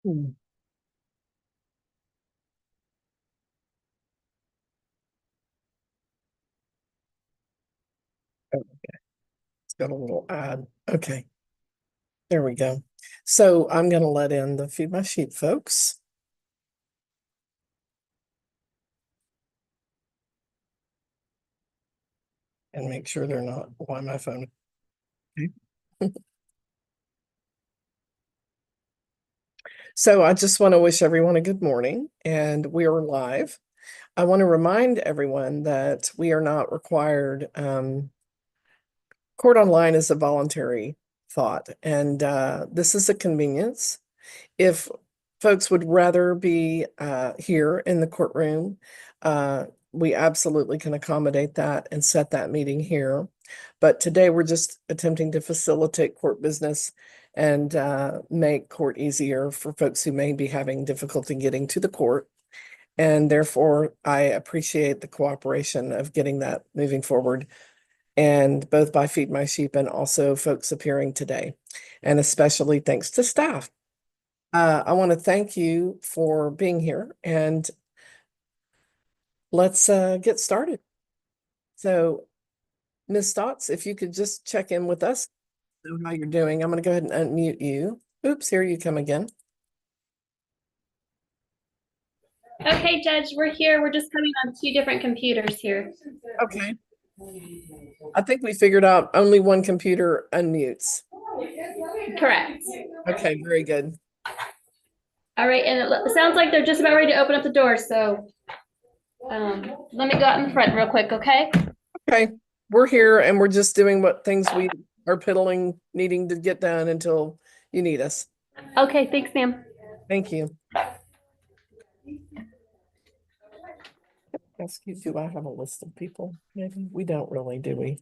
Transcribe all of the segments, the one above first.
Hmm. Oh, it's got a little ad. Okay, there we go. So I'm going to let in the Feed My Sheep folks and make sure they're not on my phone. Okay. So I just want to wish everyone a good morning, and we are live. I want to remind everyone that we are not required. Court online is a voluntary thought, and this is a convenience. If folks would rather be here in the courtroom, we absolutely can accommodate that and set that meeting here. But today we're just attempting to facilitate court business and make court easier for folks who may be having difficulty getting to the court. And therefore, I appreciate the cooperation of getting that moving forward, and both by Feed My Sheep and also folks appearing today. And especially thanks to staff. I want to thank you for being here, and let's get started. So, Ms. Stotts, if you could just check in with us, know how you're doing. I'm going to go ahead and unmute you. Oops, here you come again. Okay, Judge, we're here. We're just coming on two different computers here. Okay. I think we figured out only one computer unmutes. Correct. Okay, very good. All right, and it sounds like they're just about ready to open up the door, so let me go out in front real quick, okay? Okay, we're here and we're just doing what things we are piddling, needing to get done until you need us. Okay, thanks, ma'am. Thank you. Ask you, do I have a list of people? Maybe we don't really, do we?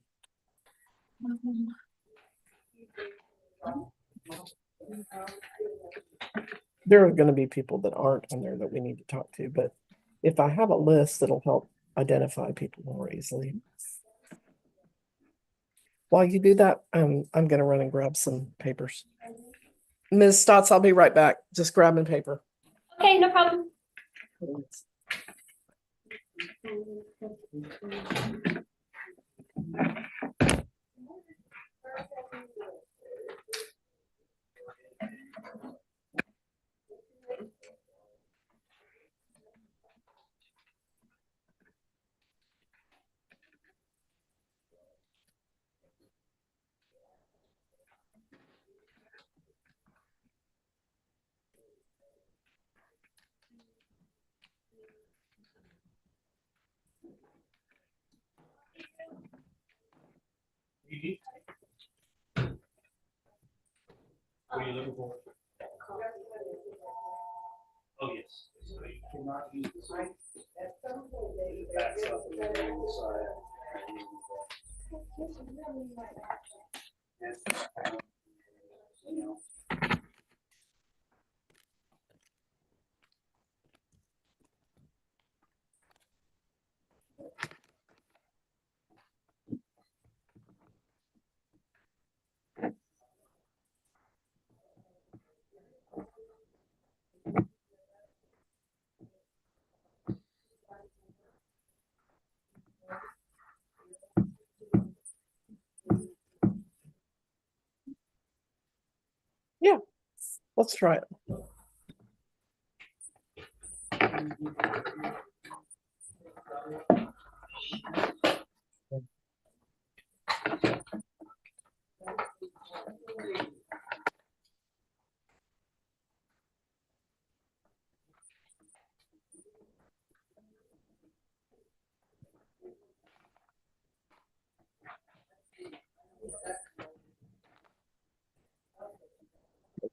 There are going to be people that aren't on there that we need to talk to, but if I have a list, it'll help identify people more easily. While you do that, I'm going to run and grab some papers. Ms. Stotts, I'll be right back. Just grabbing paper. Okay, no problem. What are you looking for? Oh, yes. So you cannot use the site. That's up on the side. Yeah, let's try it.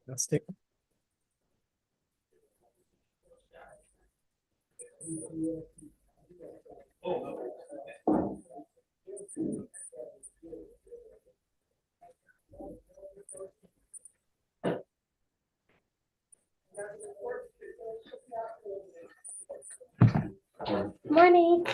Fantastic. Morning.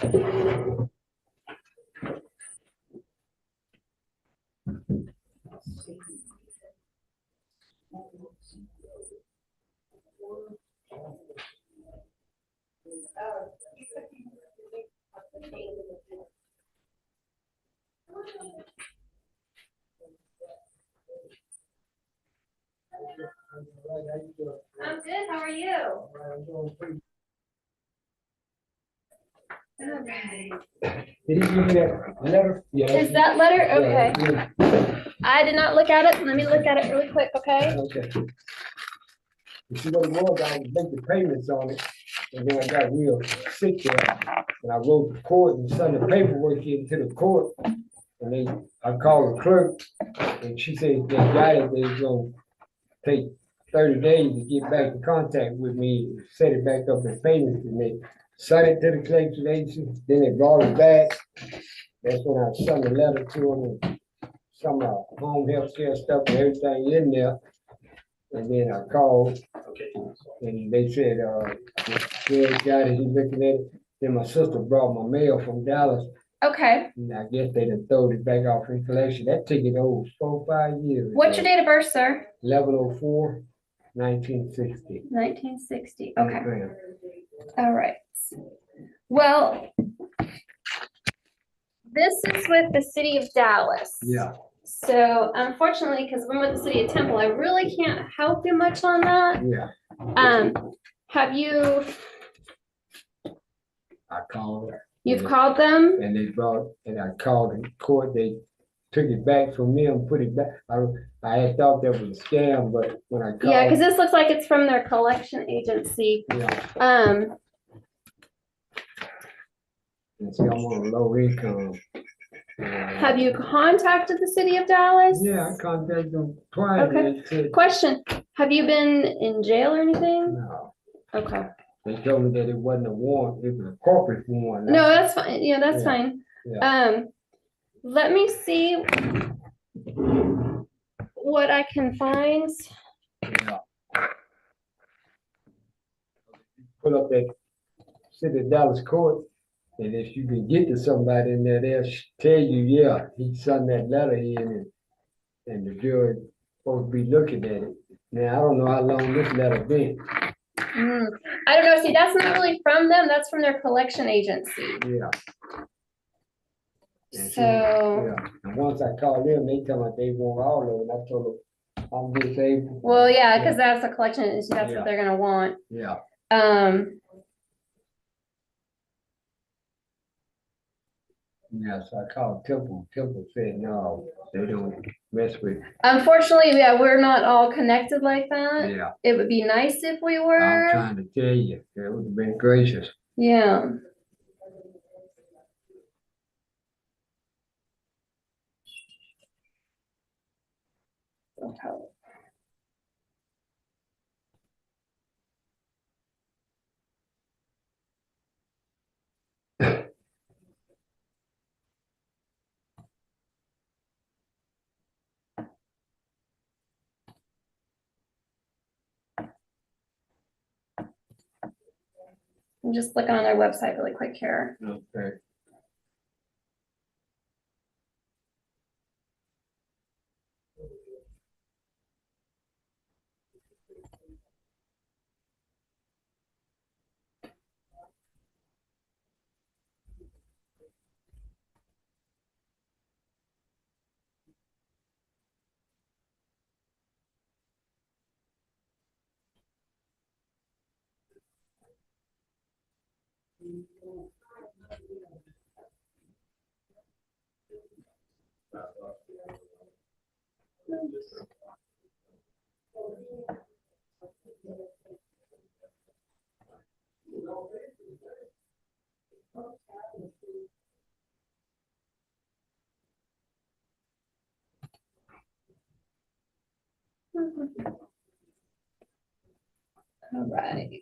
I'm good. How are you? Okay. Did he give you that letter? Yeah. Is that letter? Okay. Yeah. I did not look at it. Let me look at it really quick, okay? Okay. You see what it was, I was making payments on it, and then I got real sick there. And I wrote the court and sent the paperwork into the court. And I called the clerk, and she said they got it, they was gonna take 30 days to get back in contact with me, set it back up in payments, and they sent it to the collection agency, then they brought it back. That's when I sent a letter to them, and some home health care stuff and everything in there. And then I called, and they said, yeah, got it, he's looking at it. Then my sister brought my mail from Dallas, Okay. and I guess they done throwed it back off in collection. That ticket owed 4 or 5 years. What's your date of birth, sir? 11/04, 1960. 1960. Yes, Okay. ma'am. All right. Well, this is with the city of Dallas. Yeah, So unfortunately, because I'm with the city of Temple, I really can't help you much on that. yeah, Have you, I called her. you've called them? And they brought, and I called the court, they took it back from me and put it back. I had thought that was a scam, but when I called. Yeah, because this looks like it's from their collection agency. Yeah, and see, I'm on a low income. Have you contacted the city of Dallas? Yeah, I contacted them twice. Okay. And they said, Question, have you been in jail or anything? no, Okay. they told me that it wasn't a warrant, it was a corporate warrant. No, that's fine. Yeah, that's Yeah. fine. Yeah. Let me see what I can find. Yeah. Pull up that city of Dallas court, and if you can get to somebody in there, they'll tell you, yeah, he sent that letter in, and the judge supposed to be looking at it. Now, I don't know how long this letter been. I don't know. See, that's not really from them. That's from their collection agency. Yeah. And So, yeah, and once I called them, they tell me they want all of it, and I told them, I'm disabled. well, yeah, because that's a collection agency. That's Yeah. what they're gonna want. Yeah, yeah, so I called Temple, Temple said, no, they don't mess with, Unfortunately, yeah, we're not all connected like that. yeah. It would be nice if we I'm were. trying to tell you, it would have been gracious. Yeah. Okay. I'm just looking on their website really quick here. Okay. All right.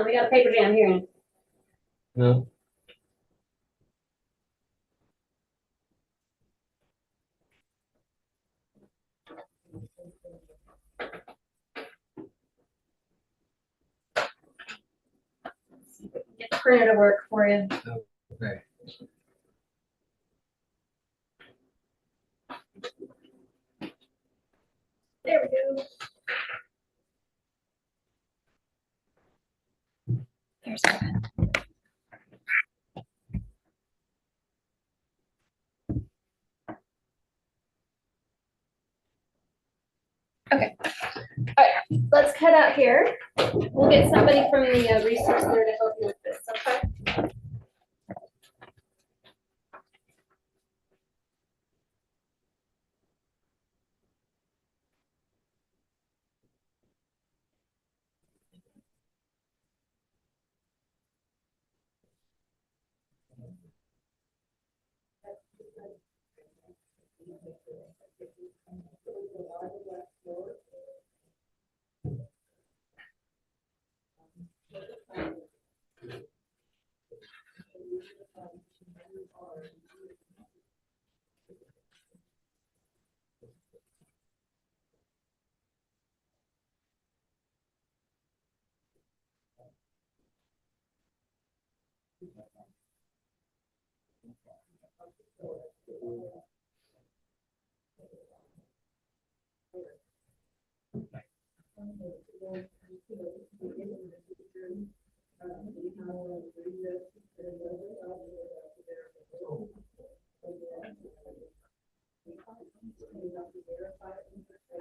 we got a paper jam here. No. Get the printer to work for you. Okay. There we go. There's that. Okay. All right, let's cut out here. We'll get somebody from the resource center to help you with this, okay?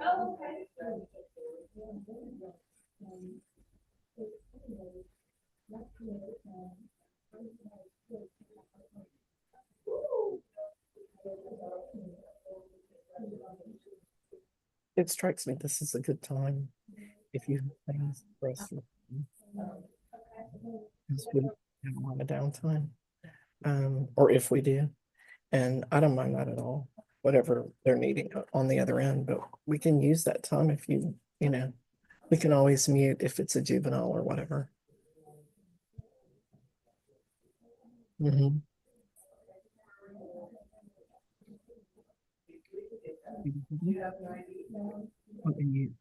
Oh, okay. It strikes me this is a good time if you have things for us to look at, because we don't have a lot of downtime. Or if we do, and I don't mind that at all, whatever they're needing on the other end, but we can use that time if you know, we can always mute if it's a juvenile or whatever. Mhm.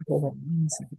Hold on one second.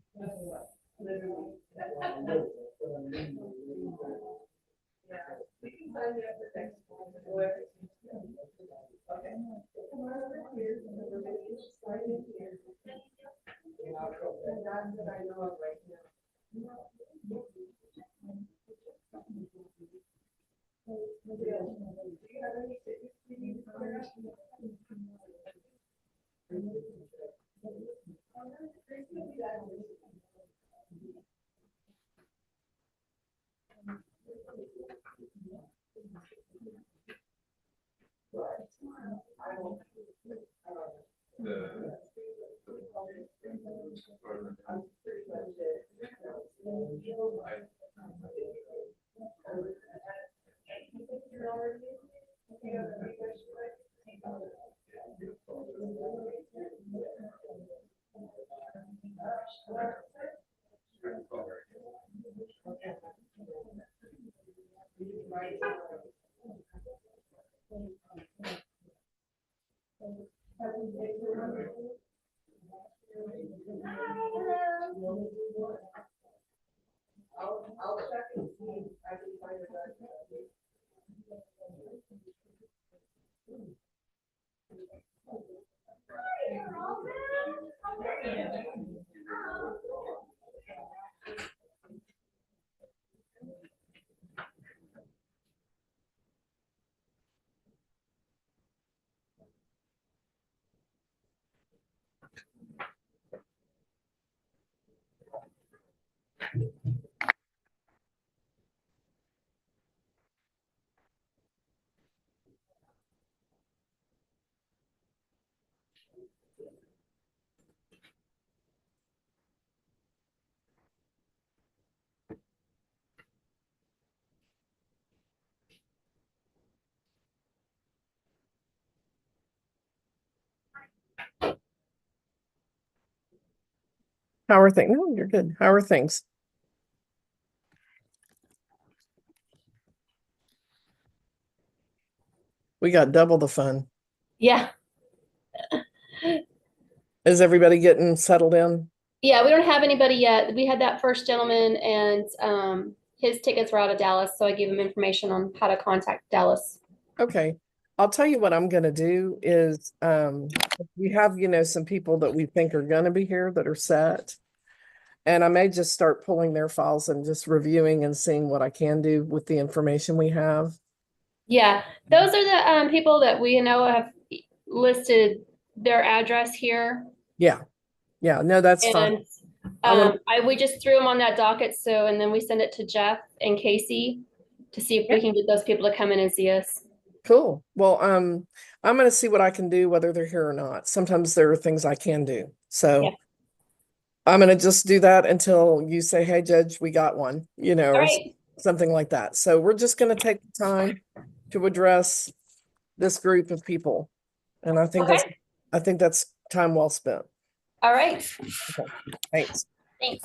How are things? No, you're good. How are things? We got double the fun. Yeah. Is everybody getting settled in? Yeah, we don't have anybody yet. We had that first gentleman and his tickets were out of Dallas, so I gave him information on how to contact Dallas. Okay. I'll tell you what I'm gonna do is we have, some people that we think are gonna be here that are set. And I may just start pulling their files and just reviewing and seeing what I can do with the information we have. Yeah, those are the people that we know have listed their address here. Yeah. Yeah, no, that's fine. And I want we just threw them on that docket, so and then we send it to Jeff and Casey to see if we can get those people to come in and see us. cool. Well, I'm gonna see what I can do, whether they're here or not. Sometimes there are things I can do. So Yeah. I'm gonna just do that until you say, hey, Judge, we got one, All or right. something like that. So we're just gonna take the time to address this group of people. And Okay. I think that's time well spent. All right. Thanks. Thanks.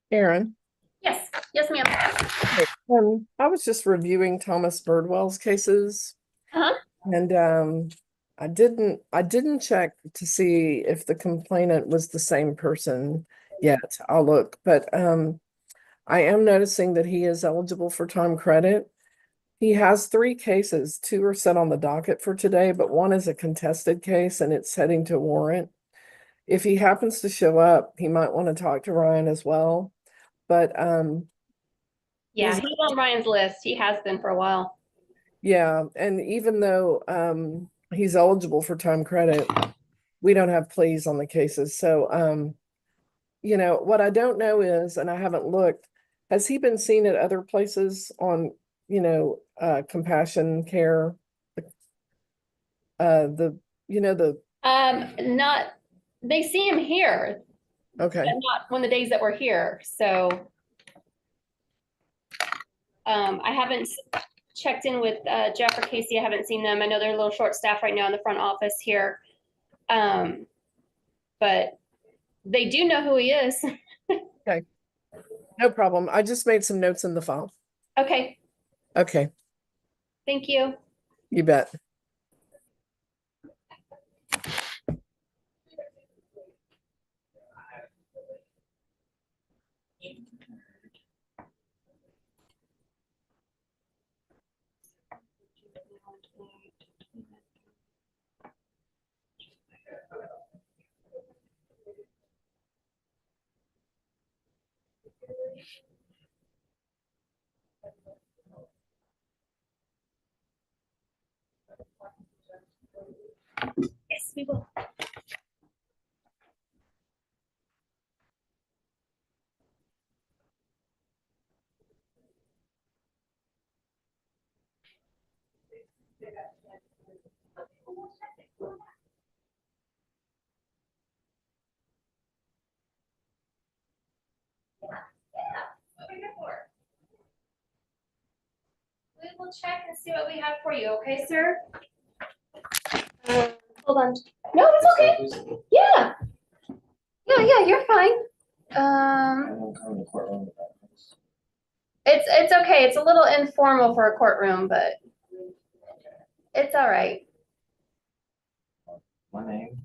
Aaron, Yes, yes, ma'am. I was just reviewing Thomas Birdwell's cases. Uh-huh. And I didn't check to see if the complainant was the same person yet. I'll look, but I am noticing that he is eligible for time credit. He has 3 cases. 2 are set on the docket for today, but one is a contested case and it's heading to warrant. If he happens to show up, he might want to talk to Ryan as well. But Yeah, he's he's on Ryan's list. He has been for a while. yeah, and even though he's eligible for time credit, we don't have pleas on the cases. So what I don't know is, and I haven't looked, has he been seen at other places on, compassion care? The the Not, they see him here, okay. but not one of the days that we're here. So I haven't checked in with Jeff or Casey. I haven't seen them. I know they're a little short staffed right now in the front office here. But they do know who he is. Okay, no problem. I just made some notes in the file. Okay, Okay, thank you. you bet. Yes, we will. We will check and see what we have for you, okay, sir? Hold on. No, it's okay. Yeah. Yeah, you're fine. It's okay. It's a little informal for a courtroom, but it's all right. My name.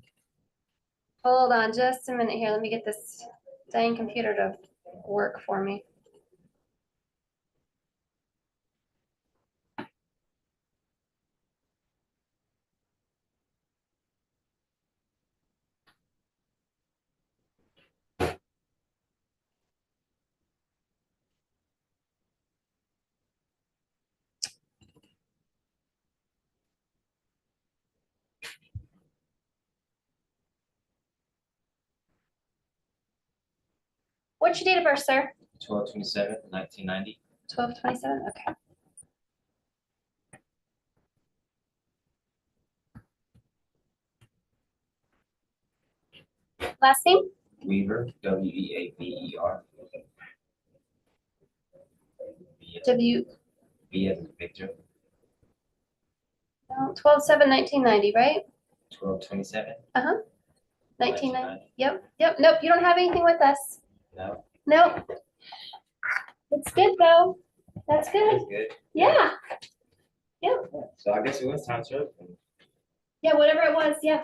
Hold on just a minute here. Let me get this dang computer to work for me. What's your date of birth, sir? 12/27/1990. 12/27, okay. Last name? Weaver, Weaver. W, V as in Victor. no, 12/7/1990, right? 12/27. 1990, yep, nope, you don't have anything with us. No, Nope. It's good though. That's good. that's good. Yeah, So I guess it was time served. yeah, whatever it was, yeah.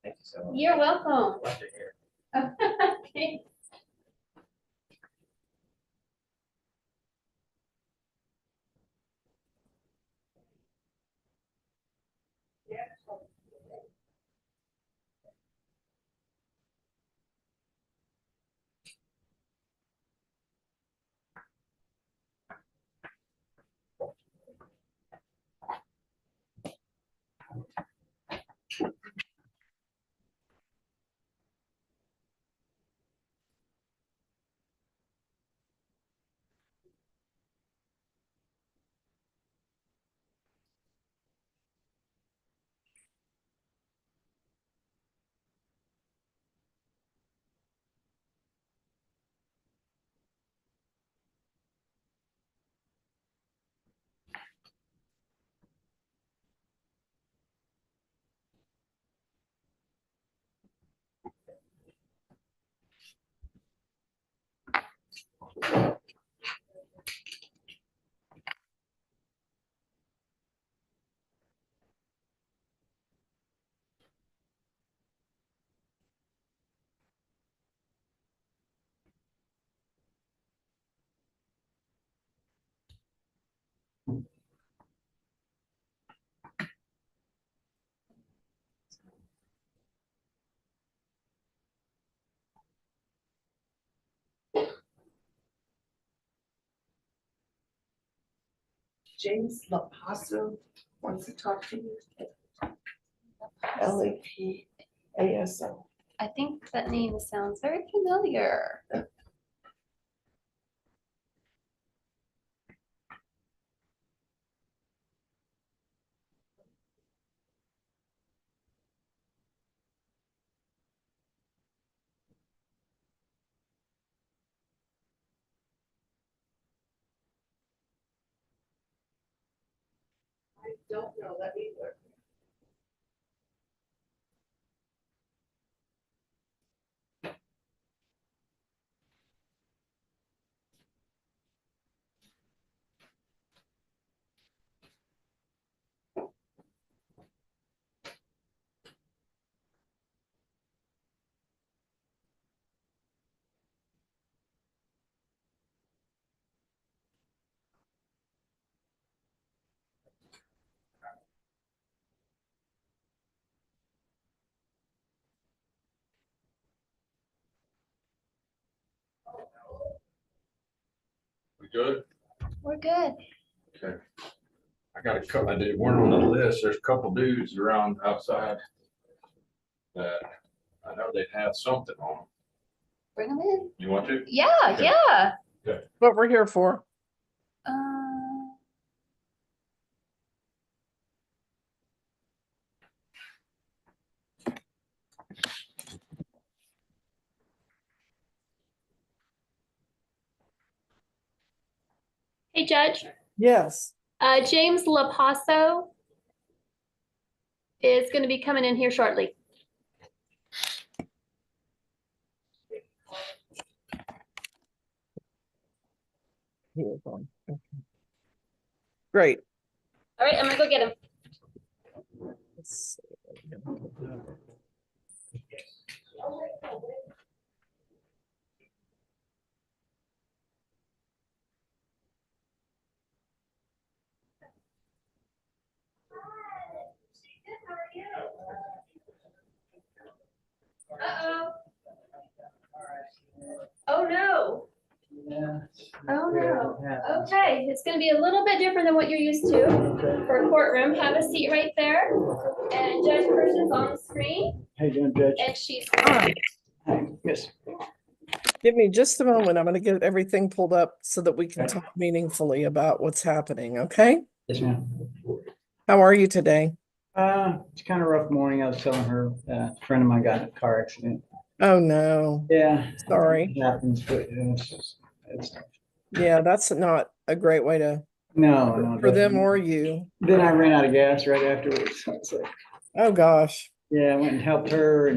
Thank you so much. You're welcome. Pleasure here. Okay. James LaPasso wants to talk to you. LAPASO. I think that name sounds very familiar. I don't know that either. We good? We're good. Okay. I got a couple, I did, weren't on the list, there's a couple dudes around outside that I know they have something on. Bring them in. You want to? Yeah, Okay. yeah. What we're here for. Uh, Hey, Judge. Yes. James LaPasso is going to be coming in here shortly. He is on. Okay. Great. All right, I'm gonna go get him. Let's see. Uh-oh. Oh, no. Oh, no. Okay, it's gonna be a little bit different than what you're used to for a courtroom. Have a seat right there. And Judge Person's on the screen, How you doing, Judge? and she's. Hi. Yes. Give me just a moment. I'm gonna get everything pulled up so that we can talk meaningfully about what's happening, okay? Yes, ma'am. How are you today? It's kind of a rough morning. I was telling her, a friend of mine got in a car accident. Oh, no. Yeah. Sorry. It happens, but it's, Yeah, that's not a great way to, no, for them definitely. or you. Then I ran out of gas right afterwards. So it's like, Oh, gosh. yeah, I went and helped her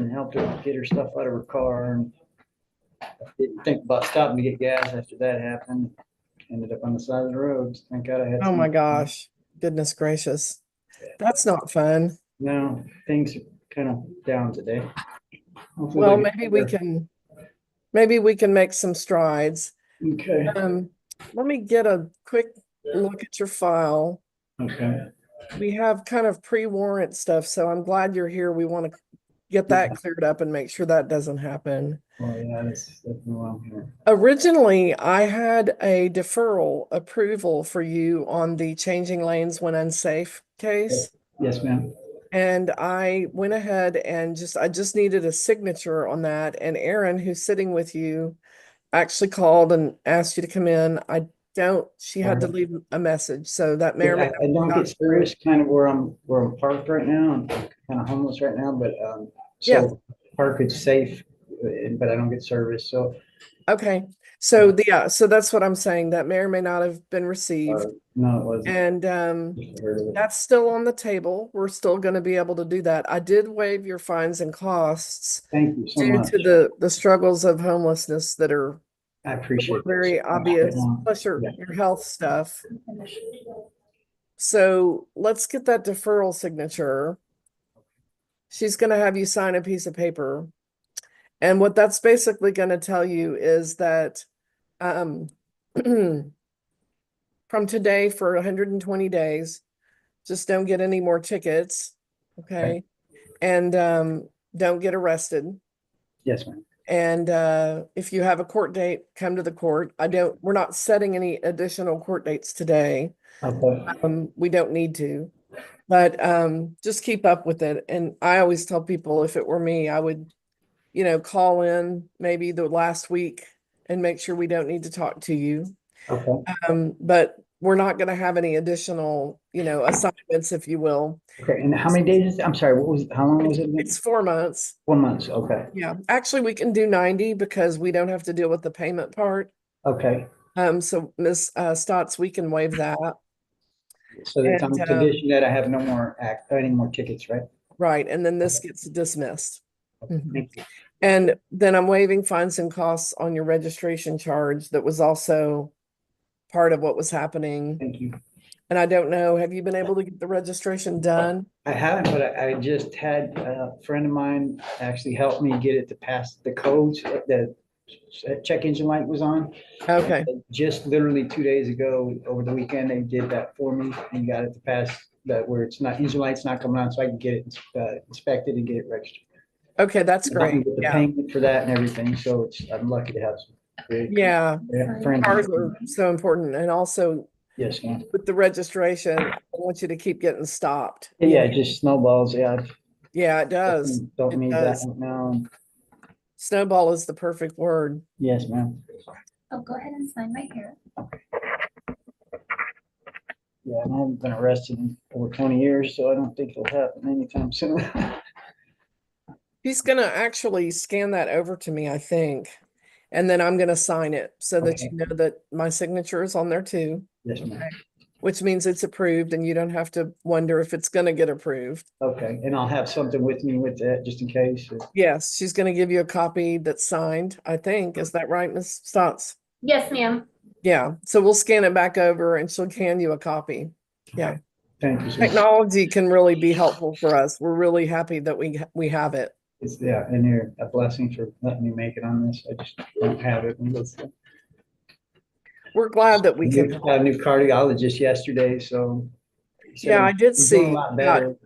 get her stuff out of her car and didn't think about stopping to get gas after that happened. Ended up on the side of the road. Thank God I had. Oh, my some- gosh. Goodness gracious. That's not fun. No, things are kind of down today. Hopefully Well, they'll get maybe we can make some strides. better. Okay, Let me get a quick look at your file. okay. We have kind of pre-warrant stuff, so I'm glad you're here. We want to get that cleared up and make sure that doesn't happen. Well, yeah, that's definitely why I'm here. Originally, I had a deferral approval for you on the changing lanes when unsafe case. Yes, ma'am. And I went ahead and I just needed a signature on that. And Erin, who's sitting with you, actually called and asked you to come in. She had to leave a message, so that may or may I don't not. get service kind of where I'm parked right now. I'm kind of homeless right now, but Yeah. so park is safe, but I don't get service. So Okay, so so that's what I'm saying. That may or may not have been received. no, it wasn't. And Just heard of it. that's still on the table. We're still going to be able to do that. I did waive your fines and costs Thank you so due much. to the struggles of homelessness that are I appreciate it. very obvious, plus Yeah. your health stuff. So let's get that deferral signature. She's going to have you sign a piece of paper. And what that's basically going to tell you is that from today for 120 days, just don't get any more tickets. Okay. And don't get arrested. Yes, ma'am. And if you have a court date, come to the court. We're not setting any additional court dates today. Okay. We don't need to, but just keep up with it. And I always tell people, if it were me, I would, call in maybe the last week and make sure we don't need to talk to you. Okay. But we're not going to have any additional, assignments, if you will. Okay. And how many days I'm sorry, how long was it? It's 4 months. 4 months. Okay. Yeah, actually, we can do 90 because we don't have to deal with the payment part. Okay. So Ms. Stotts, we can waive that. So that's on the And, condition that I have any more tickets, right? right, and then this gets dismissed. Mhm. Thank you. And then I'm waiving fines and costs on your registration charge that was also part of what was happening. Thank you. And I don't know, have you been able to get the registration done? I haven't, but I just had a friend of mine actually help me get it to pass the codes. The check engine light was on. Okay, Just literally 2 days ago, over the weekend, they did that for me and got it to pass that where it's not, engine light's not coming on, so I can get it inspected and get it registered. okay, that's And I can great. get the Yeah, payment for that and everything, so I'm lucky to have some. great- yeah, friends. cars are so important. And also Yes, ma'am. with the registration, I want you to keep getting stopped. Yeah, it just snowballs, yeah. Yeah, it does. Don't It need that does. right now. Snowball is the perfect word. Yes, ma'am. Oh, go ahead and sign right here. Yeah, and I haven't been arrested in over 20 years, so I don't think it'll happen anytime soon. He's gonna actually scan that over to me, I think. And then I'm gonna sign it so that you know that my signature is on there too, Yes, ma'am. which means it's approved and you don't have to wonder if it's gonna get approved. Okay, and I'll have something with me with that, just in case. Yes, she's gonna give you a copy that's signed, I think. Is that right, Ms. Stotts? Yes, ma'am. Yeah, so we'll scan it back over and she'll hand you a copy. Yeah, Thank you. So much. technology can really be helpful for us. We're really happy that we have it. It's, yeah, and you're a blessing for letting me make it on this. I just don't have it. We're glad that we can. Got a new cardiologist yesterday, so. he said Yeah, I did he's doing see A lot that. better.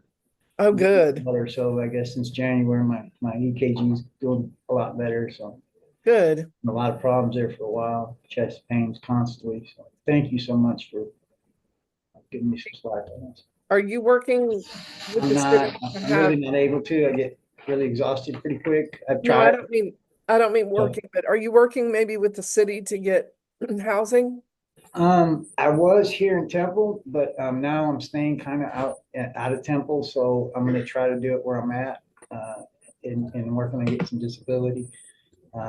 Oh, good, Better, so I guess since January, my EKG is doing a lot better, so. good. A lot of problems there for a while, chest pains constantly, so thank you so much for giving me some slack on this. Are you working with I'm the not, city to I'm have? really not able to, I get really exhausted pretty quick. I've No, I tried, don't mean, I don't mean working, but are you working maybe with the city to get housing? I was here in Temple, but now I'm staying kind of out of Temple, so I'm gonna try to do it where I'm at. And working on getting some disability,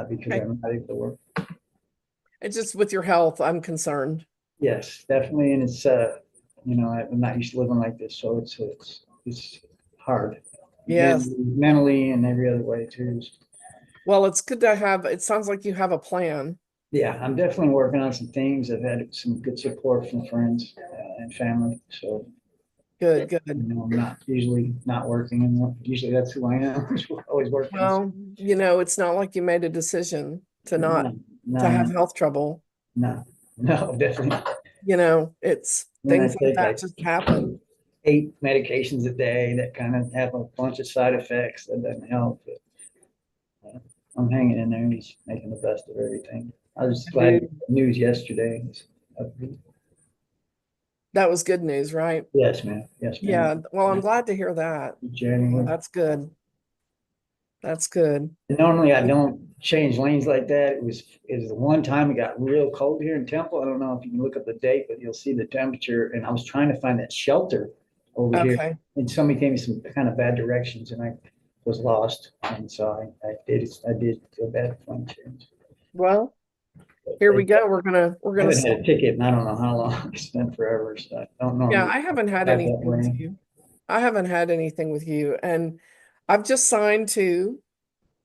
because Okay. I'm not able to work. It's just with your health, I'm concerned. Yes, definitely, and it's, I'm not used to living like this, so it's hard. Yes. Mentally and every other way too. Well, it's good to have, it sounds like you have a plan. Yeah, I'm definitely working on some things. I've had some good support from friends and family, so, Good, good. I'm not usually not working, and usually that's who I am, always working. Well, it's not like you made a decision to not, No, to have no, health trouble. no, definitely not. It's When I things like take that just happen. 8 medications a day that kind of have a bunch of side effects that doesn't help. But I'm hanging in there and just making the best of everything. I was glad news yesterday. That was good news, right? Yes, ma'am. Yes, ma'am. Yeah, well, I'm glad to hear that. January. That's good. That's good. Normally I don't change lanes like that. It was the one time it got real cold here in Temple. I don't know if you can look up the date, but you'll see the temperature. And I was trying to find that shelter over here. Okay. And somebody gave me some kind of bad directions and I was lost. And so I did feel bad for my change. Well, here we go. We're I gonna, haven't had a ticket and I don't know how long. It's been forever. So I don't know. yeah, I haven't had Back that anything with way. you. I haven't had anything with you, and I've just signed two,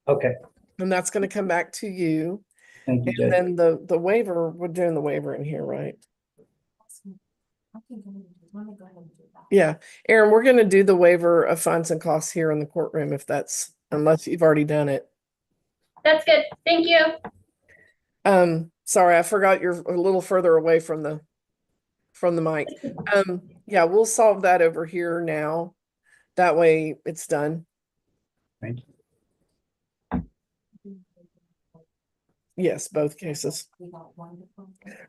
Okay, and that's gonna come back to you. thank you, And Judge. then the waiver, we're doing the waiver in here, right? Yeah, Aaron, we're gonna do the waiver of fines and costs here in the courtroom if that's, unless you've already done it. That's good. Thank you. Sorry, I forgot you're a little further away from the mic. Yeah, we'll solve that over here now. That way it's done. Thank you. Yes, both cases.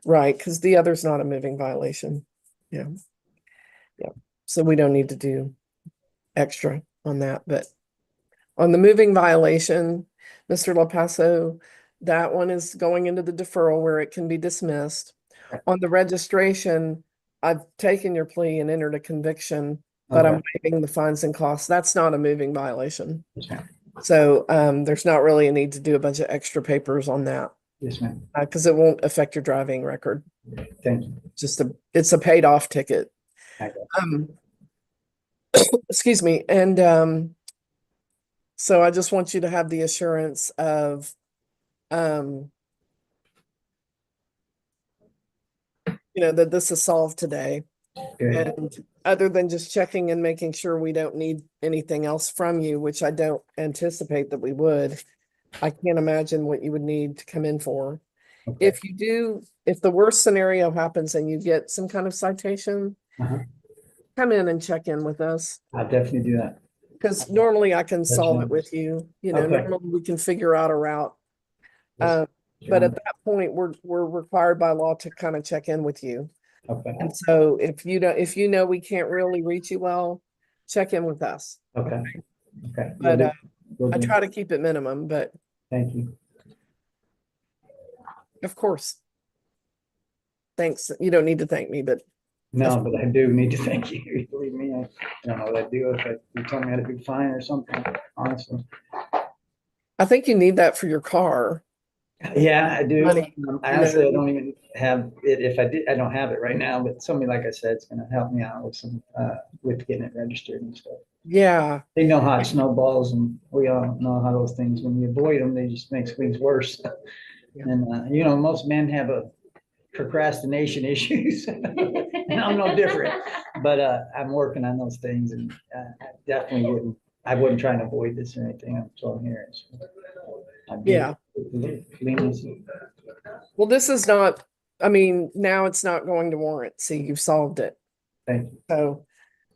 Right, because the other's not a moving violation. Yeah. Yeah. So we don't need to do extra on that, but on the moving violation, Mr. La Paso, that one is going into the deferral where it can be dismissed. On the registration, I've taken your plea and entered a conviction, but I'm waiving the fines and costs. That's not a moving violation. Yes, ma'am. So there's not really a need to do a bunch of extra papers on that Yes, ma'am. because it won't affect your driving record. Thank you. It's a paid off ticket. Okay. Excuse me. And so I just want you to have the assurance of that this is solved today. Good. And other than just checking and making sure we don't need anything else from you, which I don't anticipate that we would, I can't imagine what you would need to come in for. Okay. If the worst scenario happens and you get some kind of citation, come in and check in with us. I'll definitely do that. Because normally I can solve it fine. with you, Okay. normally we can figure out a route. Yes. But at that point, we're required by law to kind of check in with you. Okay. And so if you know we can't really reach you well, check in with us. Okay. Okay. But Will I do. try to keep it minimum, but Thank you. of course. Thanks. You don't need to thank me, but No, but I do need to thank you. Believe me, I don't know what I'd do if you told me I had a big fine or something, honestly. I think you need that for your car. Yeah, I do. Money, Honestly, I don't even have it. If I did, I don't have it right now, but somebody, like I said, is gonna help me out with some, with getting it registered and stuff. Yeah. They know how it snowballs and we all know how those things, when you avoid them, they just makes things worse. Yeah. And, most men have a procrastination issues. And I'm no different, but, I'm working on those things and, I wouldn't try and avoid this or anything. So I'm here. Yeah. Well, this is not, now it's not going to warrant. See, you've solved it. Thank you. So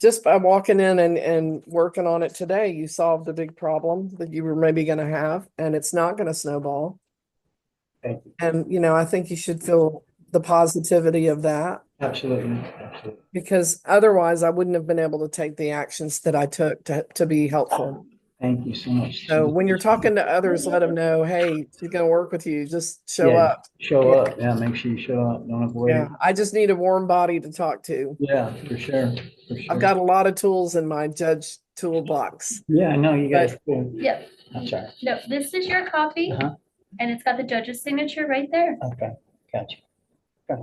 just by walking in and working on it today, you solved a big problem that you were maybe going to have, and it's not going to snowball. Thank you. And, I think you should feel the positivity of that, Absolutely. because otherwise I wouldn't have been able to take the actions that I took to be helpful. Thank you so much. So when you're talking to others, let them know, hey, she's gonna work with you. Just show Yeah, up. show Yeah. up. Yeah, make sure you show up. Don't avoid it. Yeah, I just need a warm body to talk to. Yeah, for sure. For sure. I've got a lot of tools in my judge toolbox. Yeah, I know you guys do. Yep. That's right. No, this is your copy Uh-huh. and it's got the judge's signature right there. Okay, gotcha. Okay.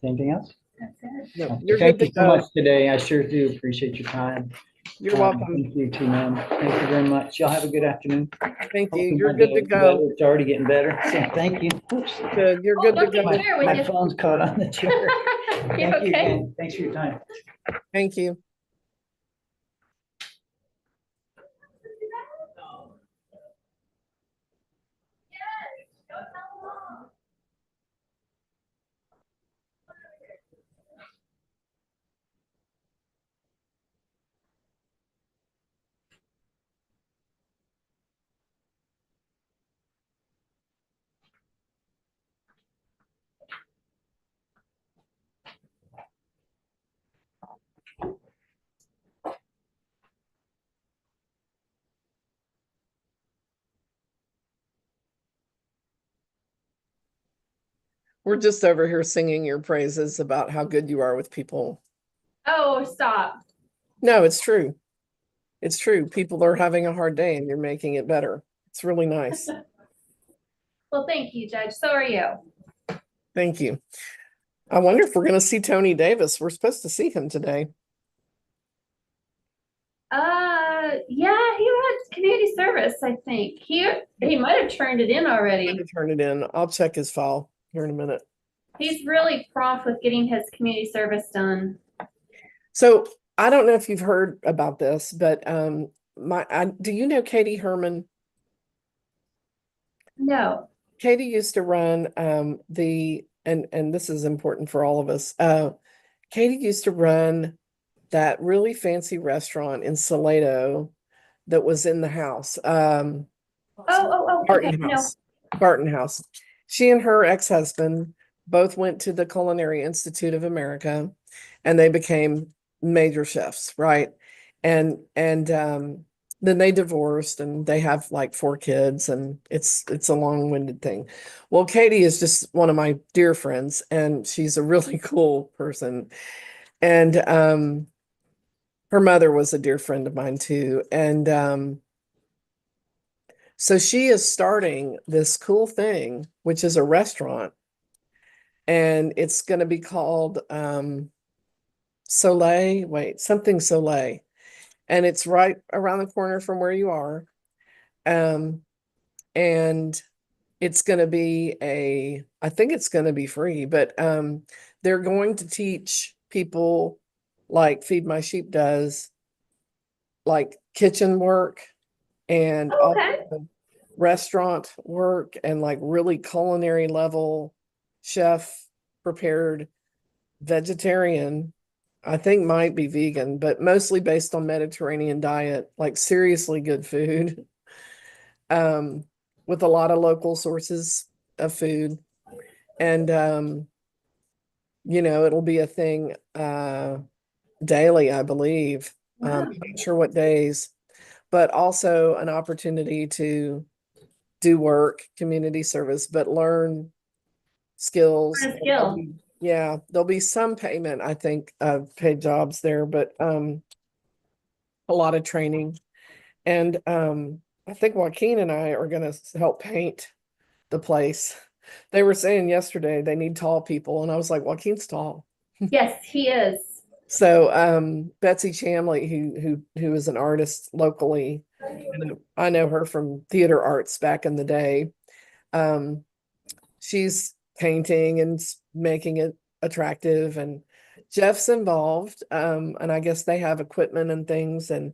Anything else? That's it. No, Okay, you're thank good you to so go. much today. I sure do appreciate your time. You're welcome. Thank you too, ma'am. Thank you very much. Y'all have a good afternoon. Thank you. Hopefully You're my good to go. It's already getting better. So thank you. Oops. Good. You're Oh, good to don't take go. care with My you. phone's caught on the chair. You Thank you okay? again. Thanks for your time. Thank you. We're just over here singing your praises about how good you are with people. Oh, stop. No, it's true. It's true. People are having a hard day and you're making it better. It's really nice. Well, thank you, Judge. So are you. Thank you. I wonder if we're going to see Tony Davis. We're supposed to see him today. Yeah, he had community service, I think. He might have turned it in I'm already. going to turn it in. I'll check his file here in a minute. He's really prompt with getting his community service done. So I don't know if you've heard about this, but do you know Katie Herman? No. Katie used to run and this is important for all of us. Katie used to run that really fancy restaurant in Salado that was in the house. Okay, Barton no. House. Barton House. She and her ex-husband both went to the Culinary Institute of America and they became major chefs, right? And then they divorced and they have like 4 kids and it's a long-winded thing. Well, Katie is just one of my dear friends and she's a really cool person. And her mother was a dear friend of mine too. And so she is starting this cool thing, which is a restaurant, and it's going to be called Soleil, something Soleil. And it's right around the corner from where you are. And it's going to be I think it's going to be free, but they're going to teach people like Feed My Sheep does, like kitchen work and Okay. also restaurant work and like really culinary level chef prepared vegetarian. I think might be vegan, but mostly based on Mediterranean diet, like seriously good food. With a lot of local sources of food. And it'll be a thing daily, I believe. Wow. I'm not sure what days, but also an opportunity to do work, community service, but learn skills. Learn a skill. Yeah, there'll be some payment, I think, paid jobs there, but a lot of training. And I think Joaquin and I are going to help paint the place. They were saying yesterday they need tall people, and I was like, Joaquin's tall. Yes, he is. So Betsy Chamley, who is an artist locally, I know her from theater arts back in the day. She's painting and making it attractive, and Jeff's involved. And I guess they have equipment and things. And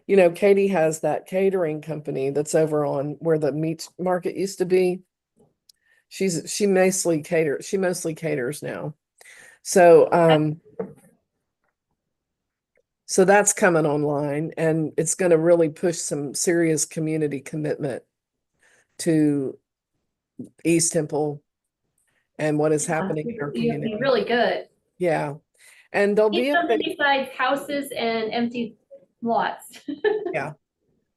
Katie has that catering company that's over on where the meat market used to be. She mostly caters now. So so that's coming online and it's going to really push some serious community commitment to East Temple and what is happening in our You'd be community. really good. Yeah. And there'll Need be a something thing. besides houses and empty lots. Yeah.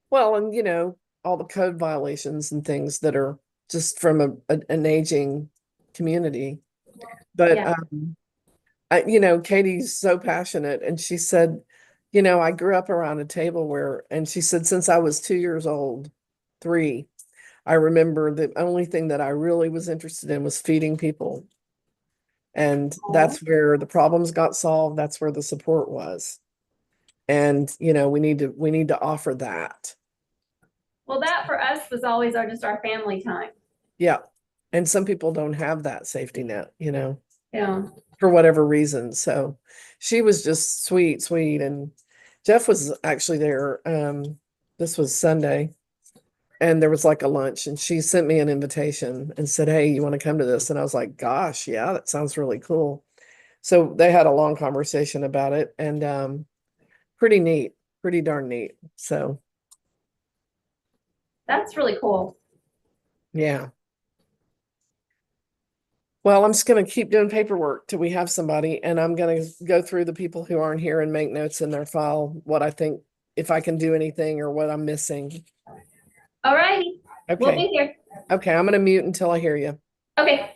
Well, and you know, all the code violations and things that are just from an aging community. But Yeah. you know, Katie's so passionate, and she said, you know, I grew up around a table where, and she said, since I was 2 years old, three, I remember the only thing that I really was interested in was feeding people. And that's where the problems got solved. That's where the support was. And, you know, we need to offer that. Well, that for us was always just our family time. Yeah. And some people don't have that safety net, you know, Yeah. for whatever reason. So she was just sweet, sweet. And Jeff was actually there. This was Sunday, and there was like a lunch, and she sent me an invitation and said, "Hey, you want to come to this?" And I was like, "Gosh, yeah, that sounds really cool." So they had a long conversation about it, and pretty neat, pretty darn neat. So That's really cool. yeah. Well, I'm just gonna keep doing paperwork till we have somebody, and I'm gonna go through the people who aren't here and make notes in their file, what I think, if I can do anything or what I'm missing. All righty. We'll Okay, be here. okay, I'm gonna mute until I hear you. Okay.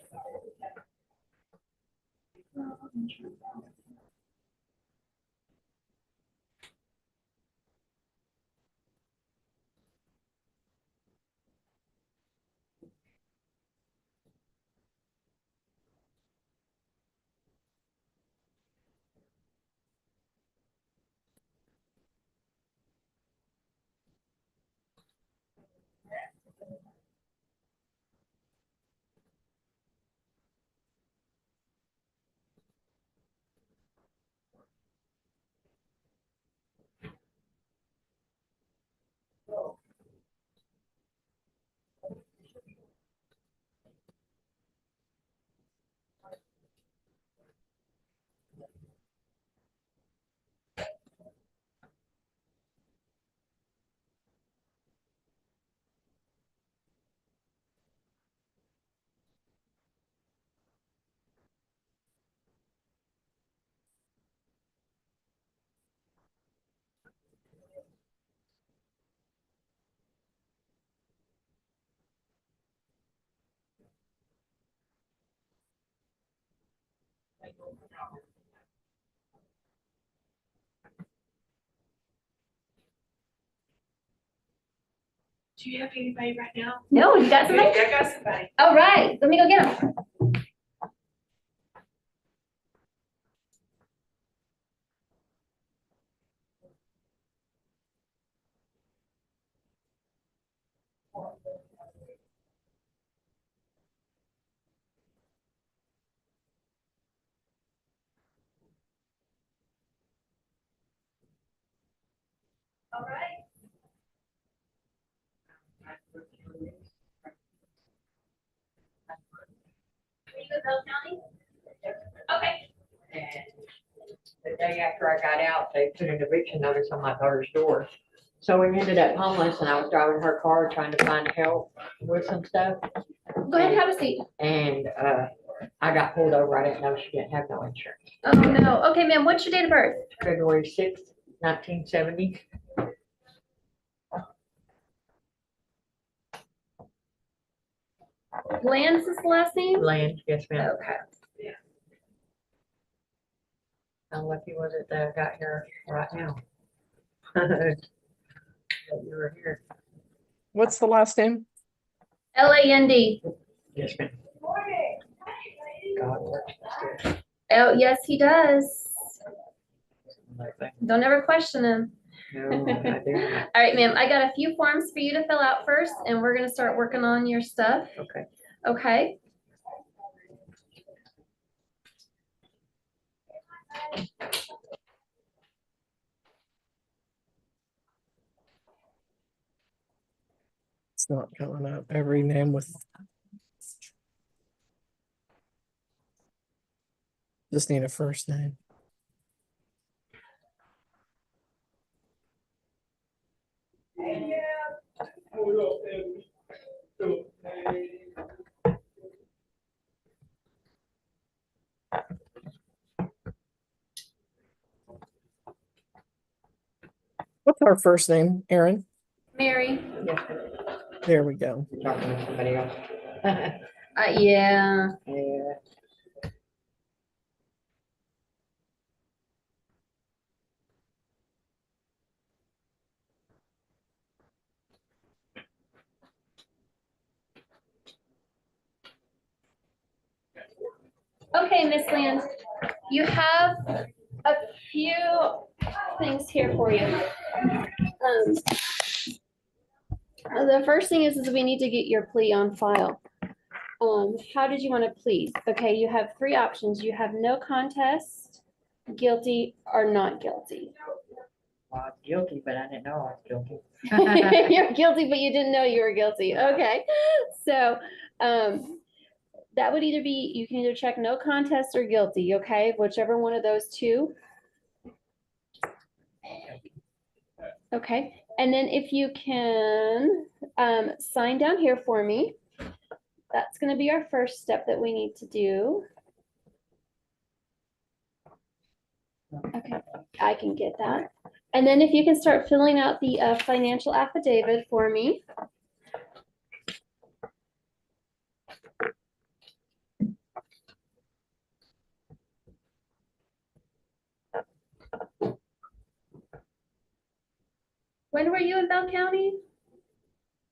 Do you have anybody right now? No, you got somebody? I got somebody. All right, let me go get them. All right. Are you with Bell County? Okay. And the day after I got out, they put an eviction notice on my daughter's door. So we ended up homeless and I was driving her car trying to find help with some stuff. Go ahead and have a seat. And, I got pulled over. I didn't know she didn't have no insurance. Oh, no. Okay, ma'am, what's your date of birth? February 6th, 1970. Lance is the last name? Land, yes ma'am. Okay. How lucky was it that I got here right now? That you were here. What's the last name? Land. Yes ma'am. God works. Oh, yes, he does. Like that. Don't ever question him. No, I didn't. All right, ma'am, I got a few forms for you to fill out first, and we're gonna start working on your stuff. Okay. Okay? It's not coming up. Every name with. Just need a first name. What's our first name, Aaron? Mary. There we go. You're talking to somebody else. Yeah. Yeah. Okay, Miss Land, you have a few things here for you. The first thing is we need to get your plea on file. How did you want to plead? Okay, you have three options. You have no contest, guilty, or not guilty. Well, I was guilty, but I didn't know I was guilty. You're guilty, but you didn't know you were guilty. Okay, so that would either be, you can either check no contest or guilty, okay? Whichever one of those two. Okay, and then if you can sign down here for me. That's gonna be our first step that we need to do. Okay, I can get that. And then if you can start filling out the financial affidavit for me. When were you in Bell County?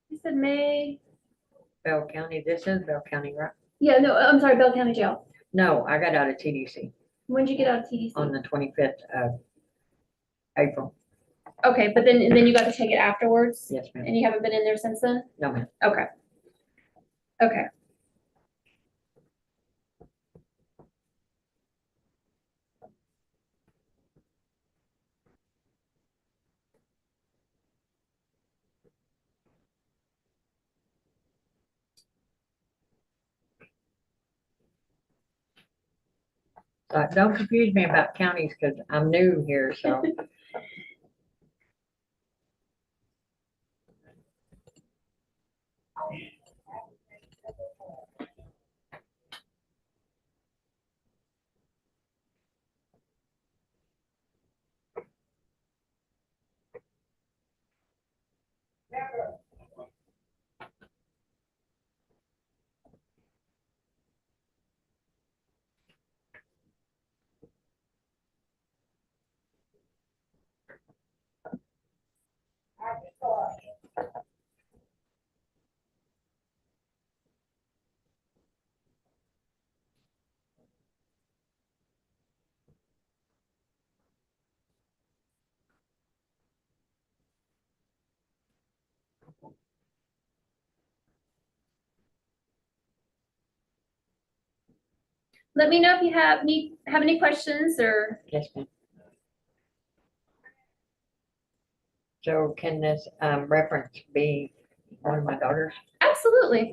You said May. Bell County, this is Bell County, right? Yeah, no, I'm sorry, Bell County Jail. No, I got out of TDC When'd you get out of TDC? on the 25th of April. Okay, but then you got to take it afterwards? Yes, ma'am. And you haven't been in there since then? No, ma'am. Okay. Okay. Don't confuse me about counties because I'm new here, so. Let me know if you have any questions or. Yes, ma'am. So can this reference be one of my daughters? Absolutely.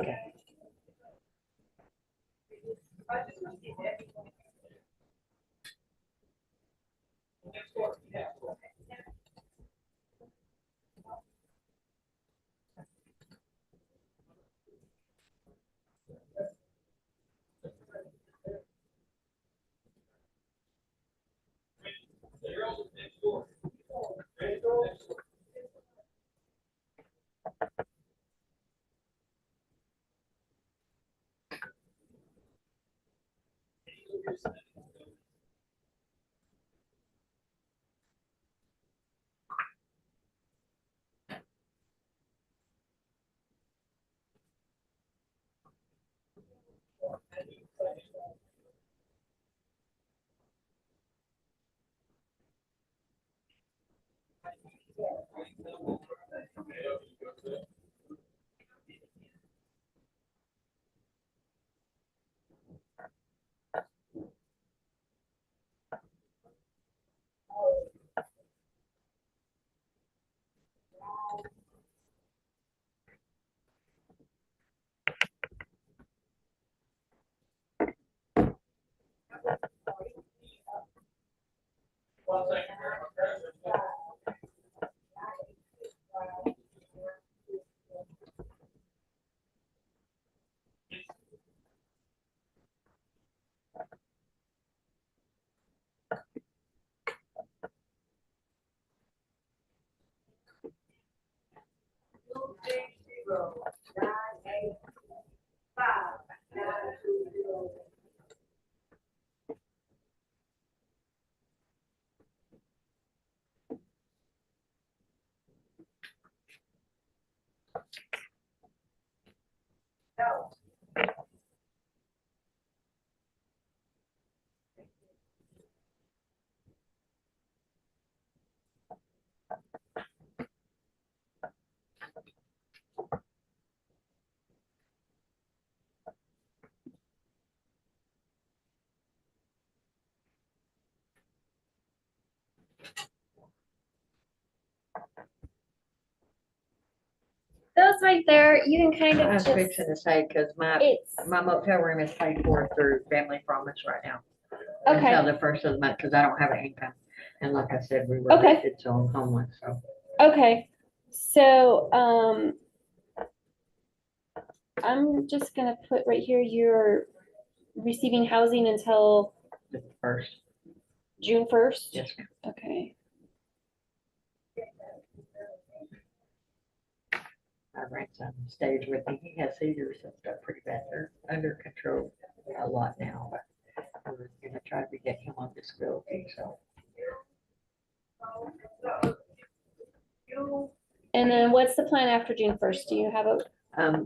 right there. You can kind I of was just, fixing to say, cause it's, my motel room is paid for through Family Promise right now. Until okay, the first of the month, cause I don't have an income. And like I said, we were Okay. evicted, so I'm homeless, so. okay. So, I'm just gonna put right here, you're receiving housing until The first, June 1st? yes, ma'am. Okay. I rent some stage with me. He has seizures and stuff pretty bad. They're under control a lot now, but we're gonna try to get him on disability, so. And then what's the plan after June 1st? Do you have a,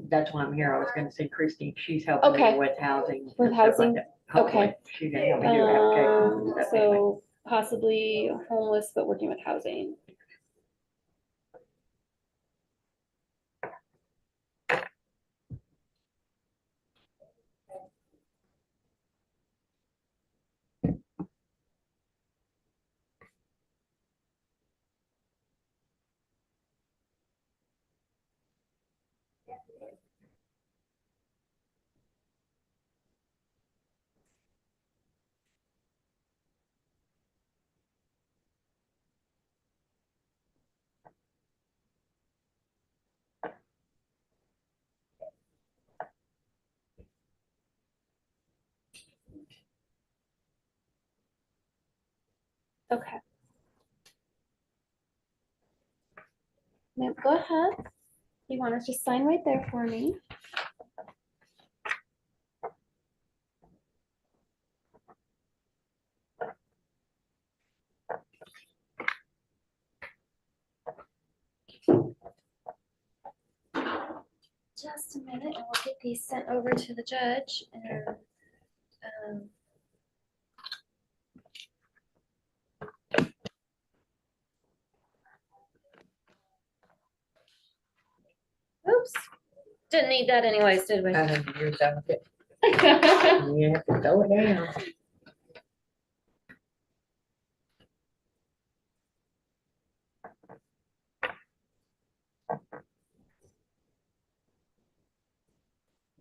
That's why I'm here. I was gonna see Christine. She's helping Okay. me with housing. and With stuff like housing? that. Hopefully, Okay. she can help me do applications and stuff. anyway. So possibly homeless, but working with housing. Okay. Ma'am, go ahead. You want to just sign right there for me? Just a minute and we'll get these sent over to the judge and, oops, didn't need that anyways, did we? You're done with it. You have to throw it down.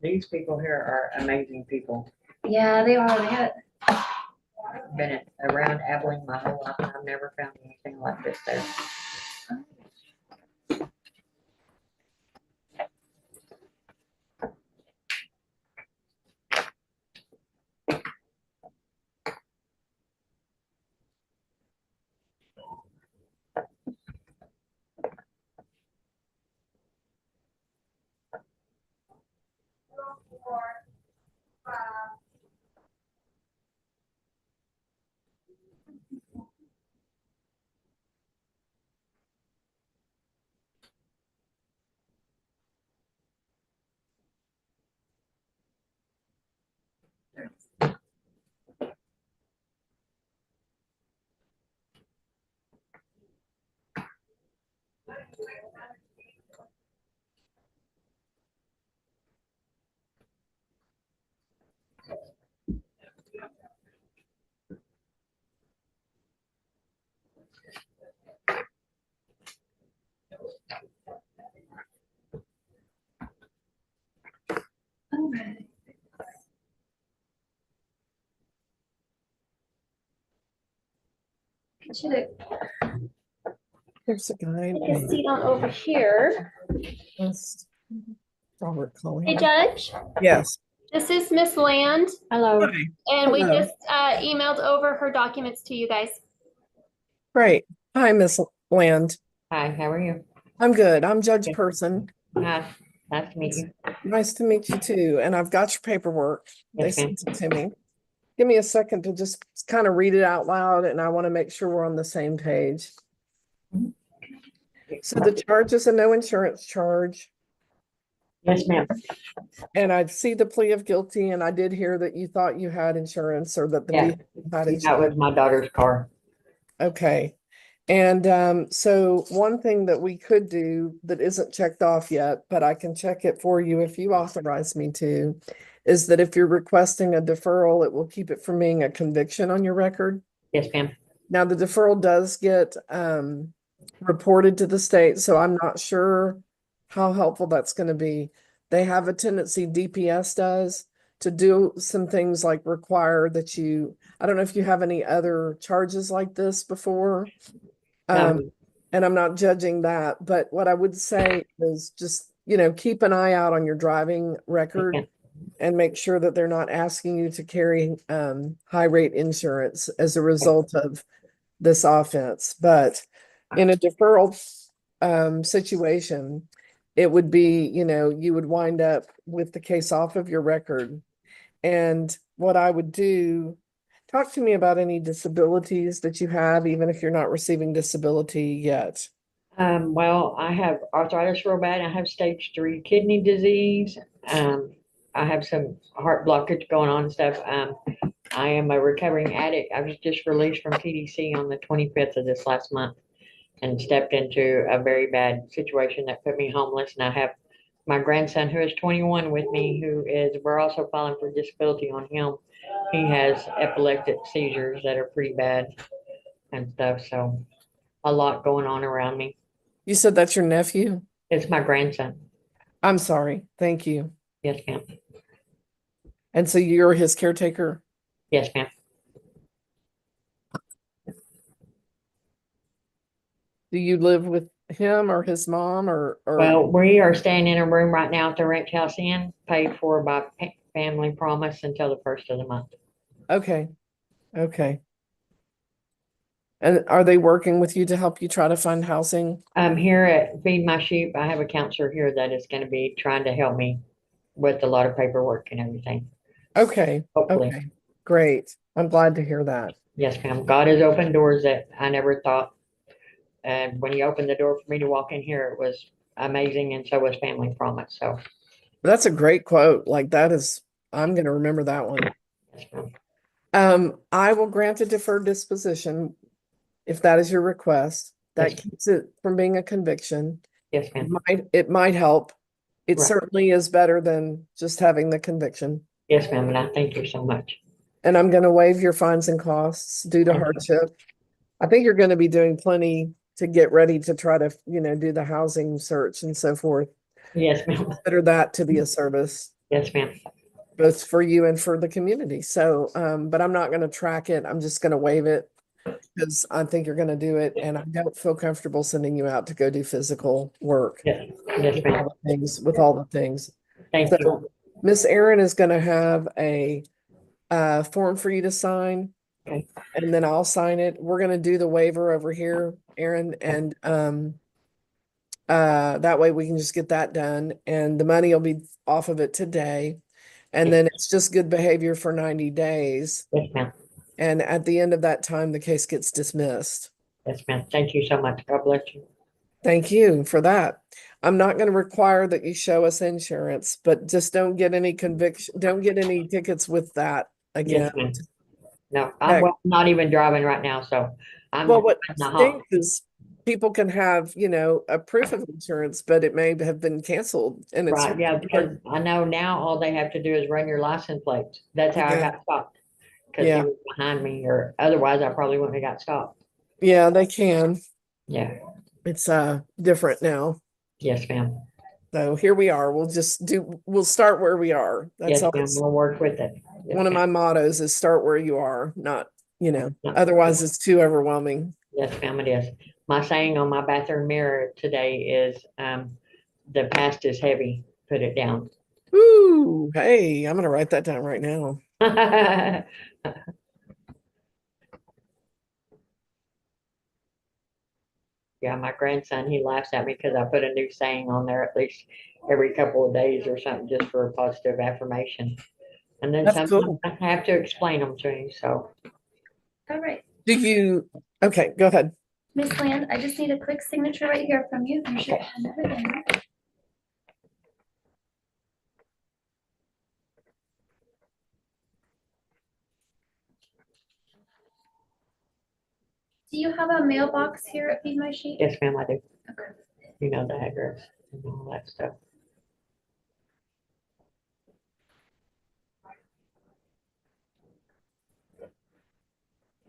These people here are amazing people. Yeah, they are. They had, Been around Abilene my whole life, and I've never found anything like this there. okay. Get you to There's a guy. take a seat on over here. That's Robert Hey, calling. Judge, Yes. this is Miss Land, Hello. Hi. and we Hello. just emailed over her documents to you guys. Great. Hi, Miss Land. Hi, how are you? I'm good. I'm Judge Okay. Person. Hi, nice to meet you. Nice to meet you too. And I've got your paperwork. They Yes, ma'am. sent it to me. Give me a second to just kind of read it out loud, and I want to make sure we're on the same page. So the charge is a no insurance charge. Yes, ma'am. And I see the plea of guilty, and I did hear that you thought you had insurance or that the Yeah. vehicle had That insurance. was my daughter's car. Okay. And so one thing that we could do that isn't checked off yet, but I can check it for you if you authorize me to, is that if you're requesting a deferral, it will keep it from being a conviction on your record. Yes, ma'am. Now, the deferral does get reported to the state, so I'm not sure how helpful that's gonna be. They have a tendency, DPS does, to do some things like require that you, I don't know if you have any other charges like this before. No. And I'm not judging that, but what I would say is just, keep an eye out on your driving record and make sure that they're not asking you to carry high rate insurance as a result of this offense. But in a deferral situation, it would be, you would wind up with the case off of your record. And what I would do, talk to me about any disabilities that you have, even if you're not receiving disability yet. Well, I have arthritis real bad. I have stage 3 kidney disease. I have some heart blockage going on and stuff. I am a recovering addict. I was just released from TDC on the 25th of this last month and stepped into a very bad situation that put me homeless. And I have my grandson who is 21 with me, we're also filing for disability on him. He has epileptic seizures that are pretty bad and stuff. So a lot going on around me. You said that's your nephew? It's my grandson. I'm sorry. Thank you. Yes, ma'am. And so you're his caretaker? Yes, ma'am. Do you live with him or his mom or? Well, we are staying in a room right now at the Ranch House Inn, paid for by Family Promise until the first of the month. Okay. Okay. And are they working with you to help you try to find housing? Here at Feed My Sheep, I have a counselor here that is going to be trying to help me with a lot of paperwork and everything. Okay. Hopefully. Okay. Great. I'm glad to hear that. Yes, ma'am. God has opened doors that I never thought. And when He opened the door for me to walk in here, it was amazing. And so was Family Promise. So, That's a great quote. Like that is, I'm going to remember that one. yes, ma'am. I will grant a deferred disposition if that is your request. That Yes. keeps it from being a conviction. Yes, It ma'am. might help. It Right. certainly is better than just having the conviction. Yes, ma'am. And I thank you so much. And I'm going to waive your fines and costs due to Thank you. hardship. I think you're going to be doing plenty to get ready to try to, do the housing search and so forth. Yes, ma'am. Consider that to be a service, Yes, ma'am. both for you and for the community. So, but I'm not going to track it. I'm just going to waive it because I think you're going to do it. And I don't feel comfortable sending you out to go do physical work Yes, yes, with ma'am. all the things, with all the things. Thank you. So Miss Erin is going to have a form for you to sign. Okay. And then I'll sign it. We're going to do the waiver over here, Erin, and that way we can just get that done and the money will be off of it today. And then it's just good behavior for 90 days. Yes, ma'am. And at the end of that time, the case gets dismissed. Yes, ma'am. Thank you so much. God bless you. Thank you for that. I'm not going to require that you show us insurance, but just don't get any conviction, don't get any tickets with that again. Yes, ma'am. No, I'm well, not even driving right now, so I'm Well, what in the hump. stinks is people can have, a proof of insurance, but it may have been canceled and it's Right, yeah, hard. because I know now all they have to do is run your license plates. That's how I Yeah. got stopped. Because he Yeah. was behind me, or otherwise I probably wouldn't have got stopped. Yeah, they can. Yeah, It's different now. yes, ma'am. So here we are. We'll start where we are. That's Yes, ma'am, always we'll work with it. Yes, one of ma'am. my mottos is start where you are, not, Yeah. otherwise it's too overwhelming. Yes, ma'am, it is. My saying on my bathroom mirror today is, the past is heavy, put it down. Ooh, hey, I'm gonna write that down right now. Yeah, my grandson, he laughs at me because I put a new saying on there at least every couple of days or something, just for a positive affirmation. And then That's sometimes cool. I have to explain them to him, so. All right, Okay, go ahead. Miss Land, I just need a quick signature right here from you. You should Okay. have everything. Do you have a mailbox here at Feed My Sheep? Yes, ma'am, I do. Okay. You know the address and all that stuff.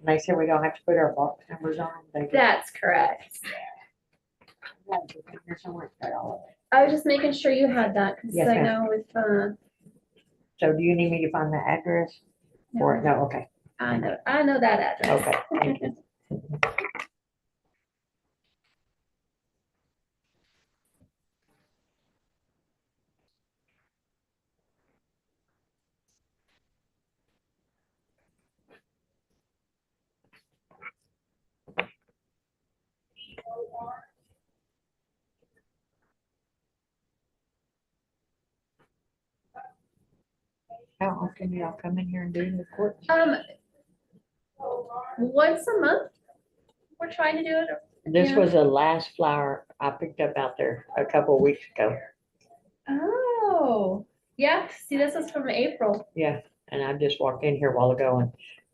They said we don't have to put our box numbers on them. They That's correct. Here's somewhere to put all of it. I was just making sure you had that, because Yes, I ma'am. know if, So do you need me to find the address for it? No, okay, I know that address. okay, thank you. How often do y'all come in here and do the court? Once a month, we're trying to do it. This yeah. was the last flower I picked up out there a couple of weeks ago. Oh, yeah, see, this is from April. Yeah, and I just walked in here a while ago and,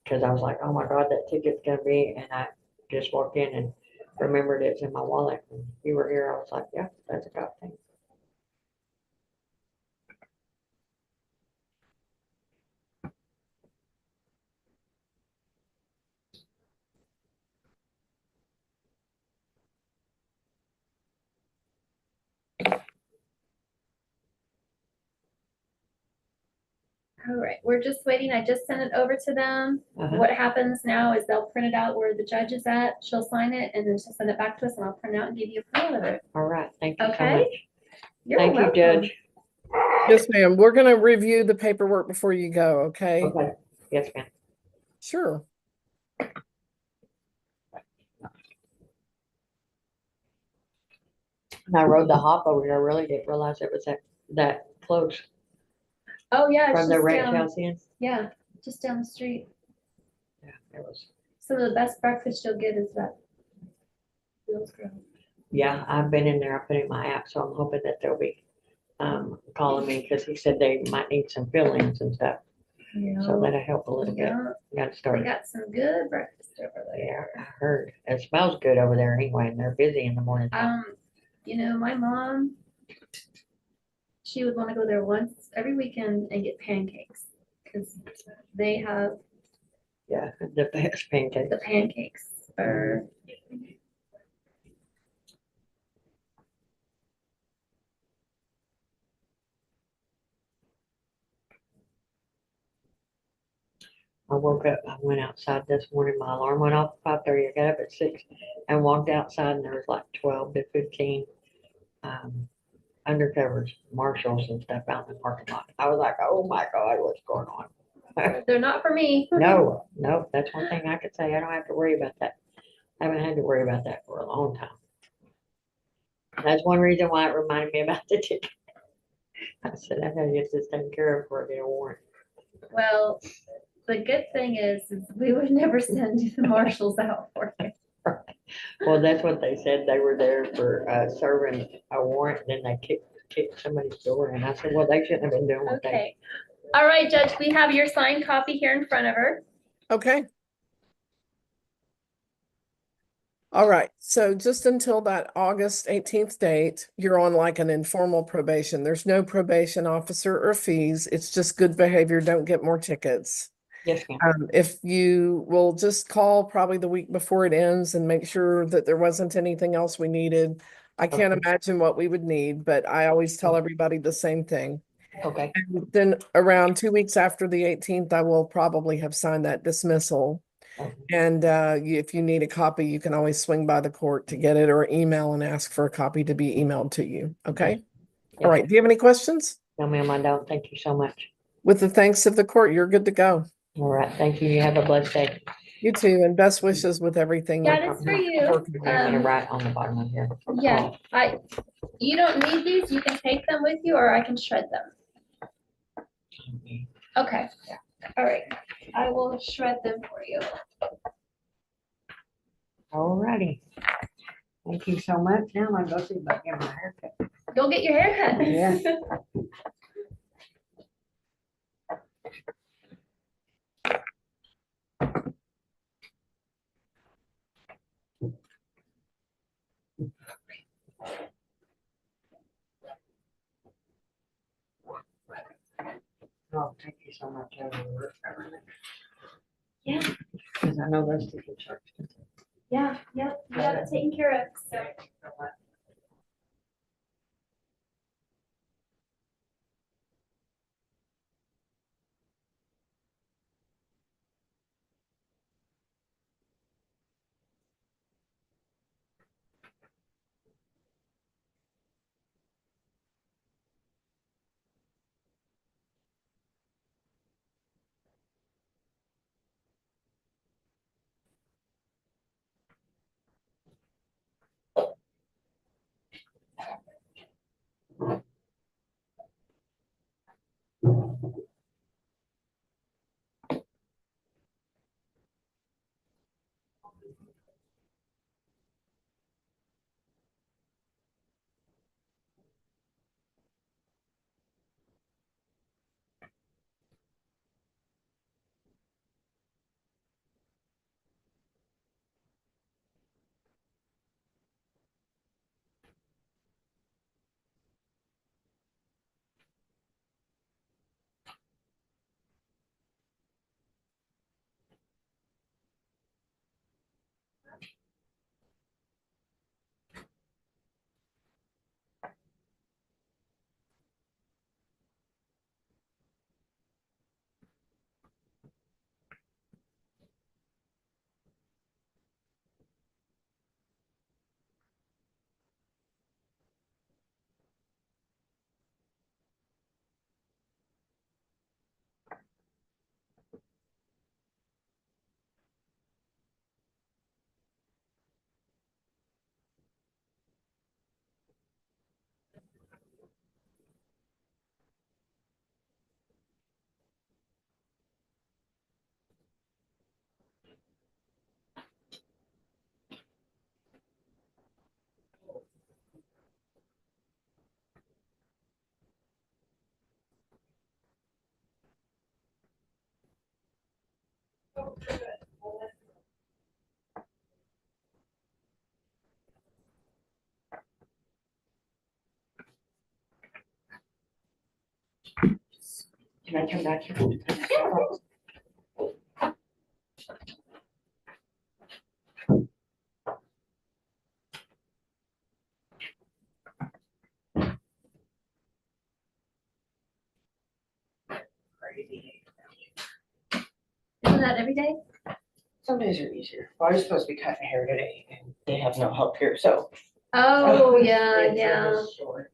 cause I was like, oh my God, that ticket's gonna be, and I just walked in and remembered it's in my wallet. And you were here, I was like, yeah, that's a good thing. All right, we're just waiting. I just sent it over to them. Uh-huh. What happens now is they'll print it out where the judge is at. She'll sign it and then she'll send it back to us and I'll print it out and give you a printout of it. All right, thank you so Okay. much. You're Thank you, welcome. Judge. Yes, ma'am. We're gonna review the paperwork before you go, okay? Okay, yes, ma'am. Sure. And I rode the hop over here, I really didn't realize it was that close Oh, yeah, it's from the just ranch down, house in. yeah, just down the street. Yeah, it was. Some of the best breakfast you'll get is that. Bill's Grove. Yeah, I've been in there, I put in my app, so I'm hoping that they'll be calling me, because he said they might need some fillings and stuff, so that'll help a little bit. Yeah, Got to they start. got some good breakfast over Yeah, there. I heard. It smells good over there anyway, and they're busy in the morning time. You know, my mom, she would want to go there once every weekend and get pancakes, because they have Yeah, the best pancakes. the pancakes are. I woke up, I went outside this morning, my alarm went off at 5:30, I got up at 6 and walked outside, and there was like 12 to 15 undercovers, marshals and stuff out in the parking lot. I was like, oh my God, what's going on? They're not for me. No, that's one thing I could say, I don't have to worry about that. I haven't had to worry about that for a long time. That's one reason why it reminded me about the ticket. I said, I gotta get this taken care of before I get a warrant. Well, the good thing is we would never send the marshals out for you. Well, that's what they said. They were there for serving a warrant, then they kicked somebody's door, and I said, well, they shouldn't have been doing what they. Okay. All right, Judge, we have your signed copy here in front of her. Okay. All right. So just until that August 18th date, you're on like an informal probation. There's no probation officer or fees. It's just good behavior. Don't get more tickets. Yes, ma'am. If you will just call probably the week before it ends and make sure that there wasn't anything else we needed. I can't Okay. imagine what we would need, but I always tell everybody the same thing. Okay, And then around 2 weeks after the 18th, I will probably have signed that dismissal. okay. And if you need a copy, you can always swing by the court to get it or email and ask for a copy to be emailed to you. Okay. All right. Do you have any questions? No, ma'am, I don't. Thank you so much. With the thanks of the court, you're good to go. All right, thank you. You have a blessed day. You too, and best wishes with everything. Yeah, that's for you. I'm gonna write on the bottom of here. Yeah, you don't need these. You can take them with you or I can shred them. Okay. All right. I will shred them for you. All righty. Thank you so much. Now I'm gonna go see about getting my haircut. Go get your haircut. Yeah. Oh, thank you so much. Yeah. Because I know those people charge. Yeah, yep, you got it taken care of. So Can I come back here? Crazy. Isn't that every day? Some days are easier. Well, I was supposed to be cutting hair today and they have no help here, so. Oh, yeah, It's yeah. just short.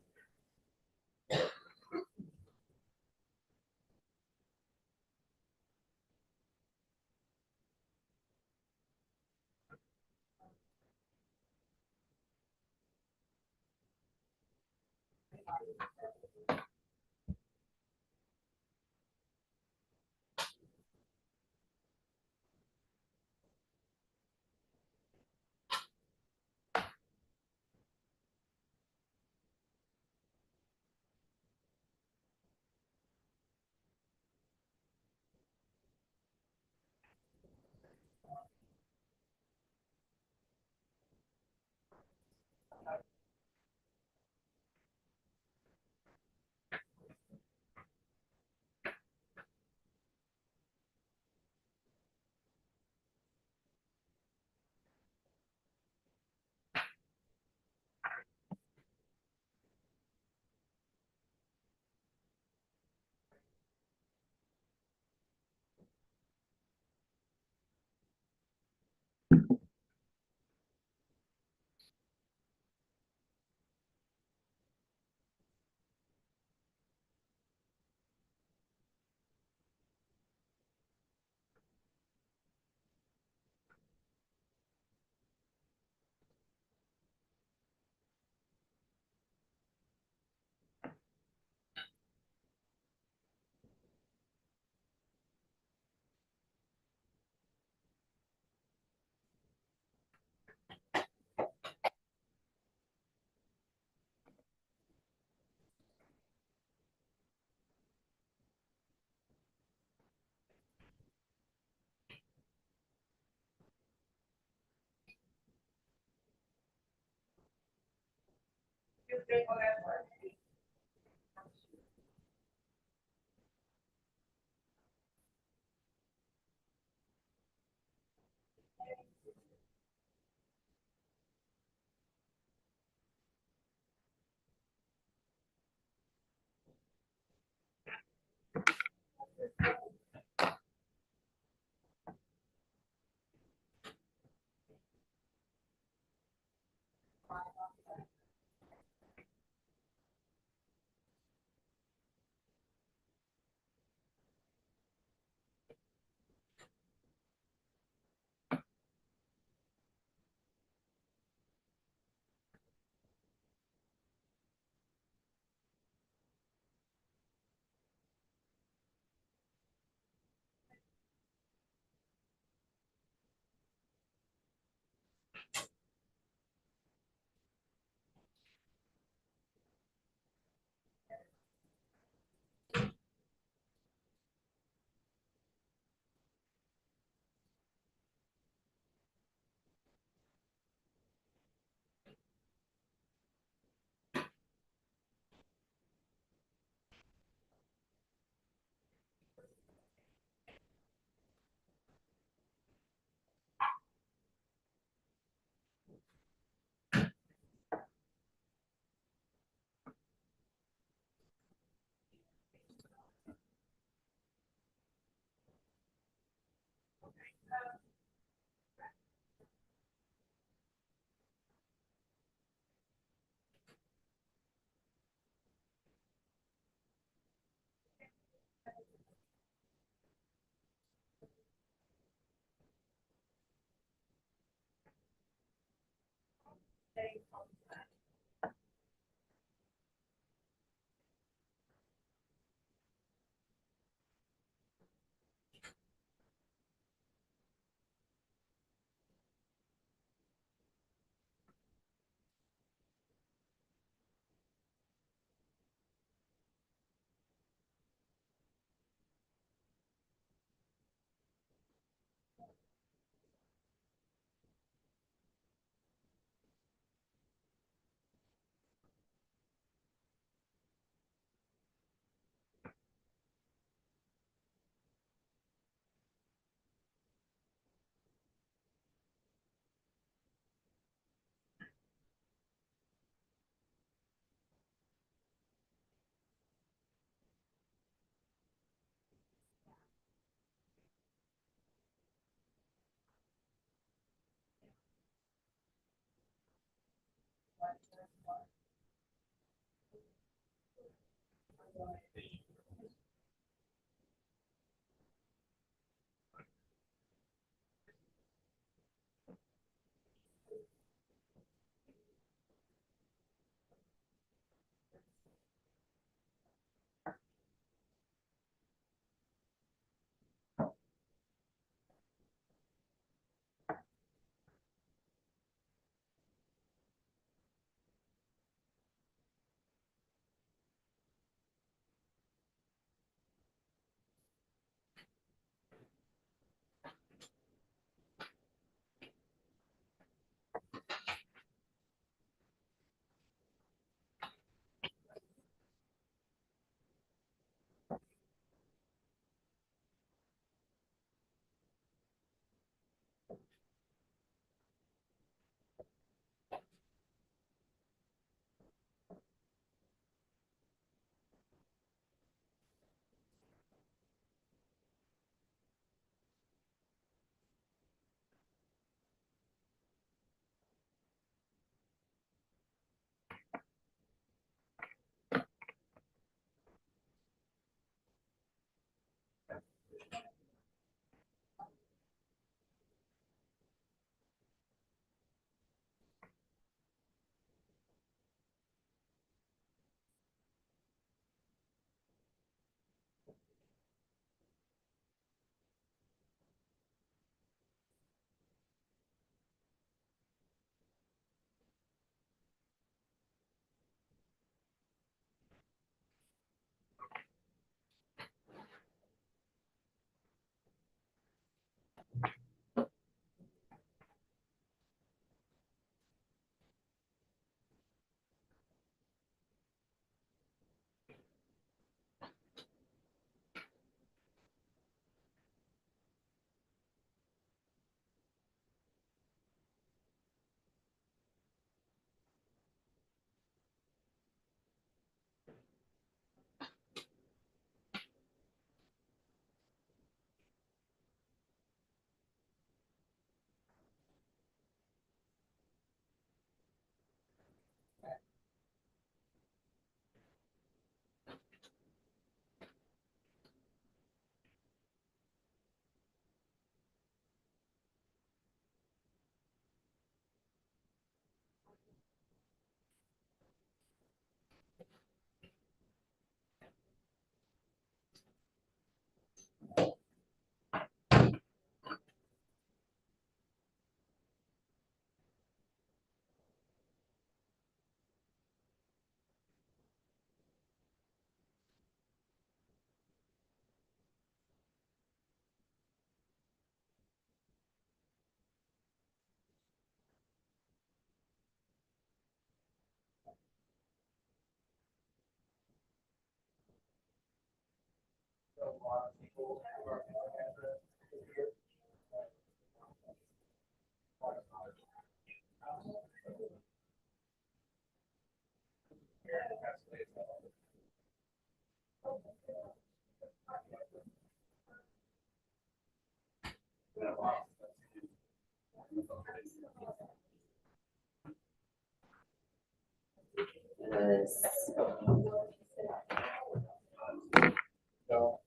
No.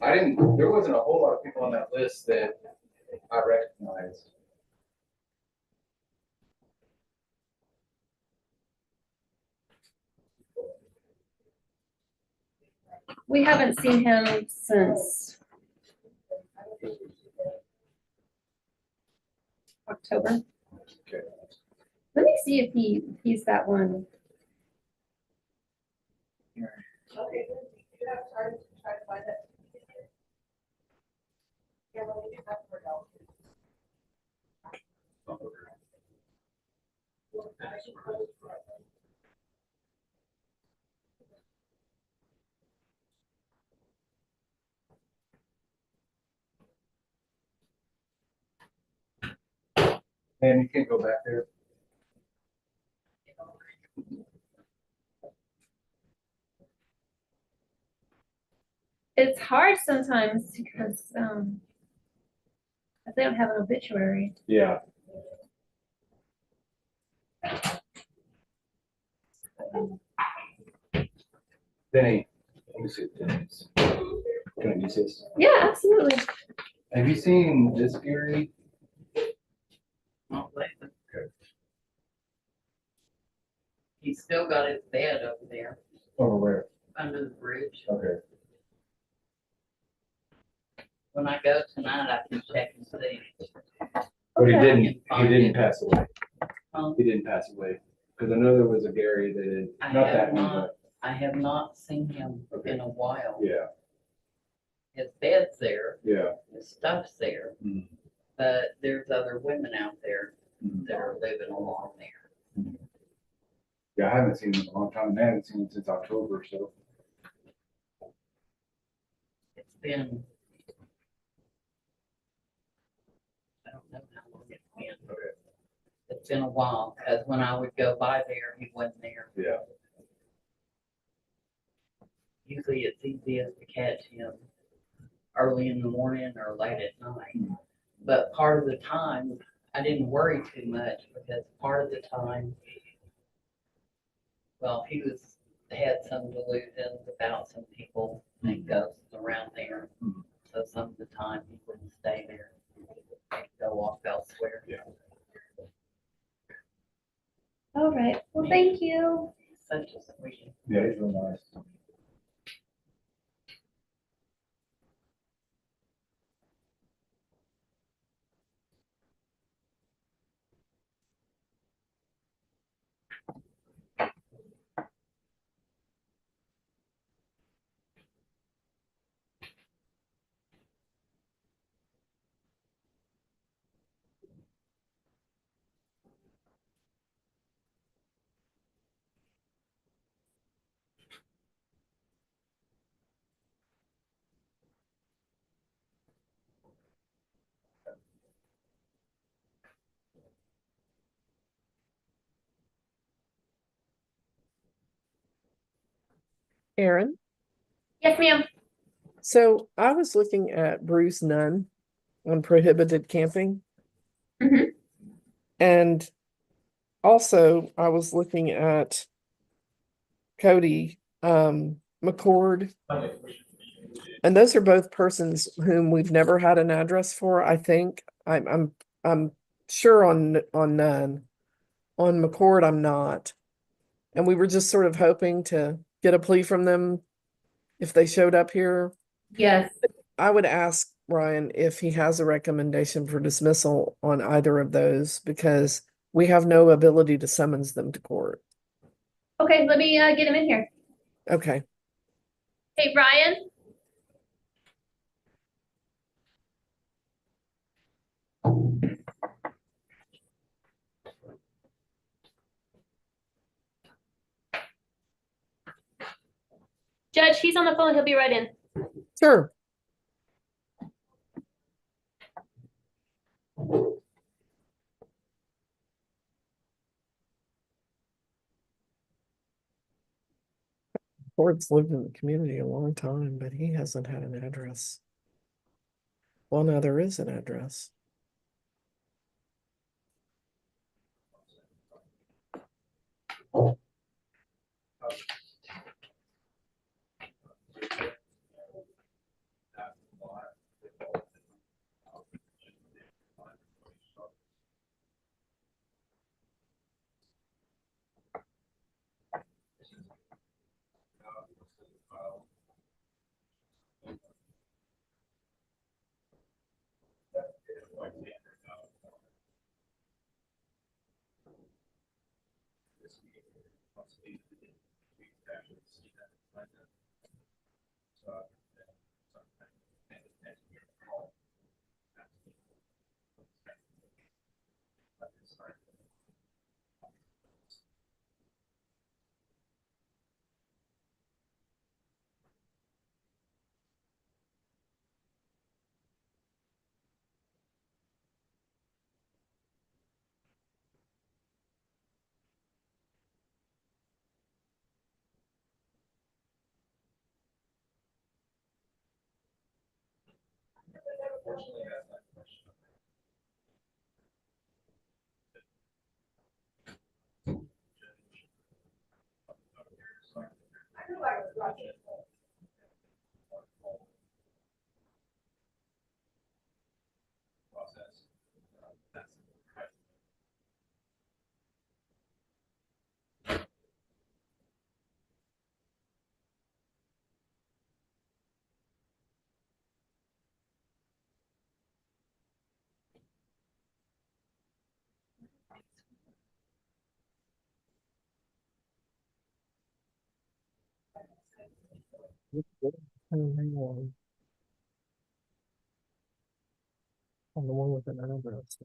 I didn't, there wasn't a whole lot of people on that list that I recognized. We haven't seen him since October. Okay. Let me see if he's that one. Okay, you have time to try to find it. Yeah, let me get that word out. Man, you can't go back there. It's hard sometimes because if they don't have an obituary. Yeah. Benny, let me see. Denny's. Can I use this? Yeah, absolutely. Have you seen this Gary? Not lately. He's still got his bed over there Over where? under the bridge. Okay. When I go tonight, I can check and see. But he Okay. didn't, he didn't pass away. Um, He didn't pass away. Because I know there was a Gary that, I not have that one, not, I have not seen him Okay. in a while. but yeah, His bed's there, yeah. his stuff's there, Mm. but there's other women out there Mm. that are living along there. Yeah, I haven't seen him in a long time. I haven't seen him since October, so. It's been, I don't know how long it's been. Okay. It's been a while, because when I would go by there, he wasn't there. Yeah. Usually it's easiest to catch him early in the morning or late at night. But part of the time, I didn't worry too much because part of the time, well, had some delusions about some people and ghosts around there. Mhm. So some of the time he wouldn't stay there. He'd go off elsewhere. Yeah. All right. Well, thank you. Such a sweetie. Yeah, he's real nice. Aaron, Yes, ma'am. so I was looking at Bruce Nunn on prohibited camping. Mhm. And also I was looking at Cody McCord. And those are both persons whom we've never had an address for, I think. I'm sure on Nunn. On McCord, I'm not. And we were just sort of hoping to get a plea from them if they showed up here. Yes. I would ask Ryan if he has a recommendation for dismissal on either of those because we have no ability to summons them to court. Okay, let me get him in here. Okay. Hey, Ryan. Judge, he's on the phone. He'll be right in. Sure. Ford's lived in the community a long time, but he hasn't had an address. Well, now there is an address. On the one with an address.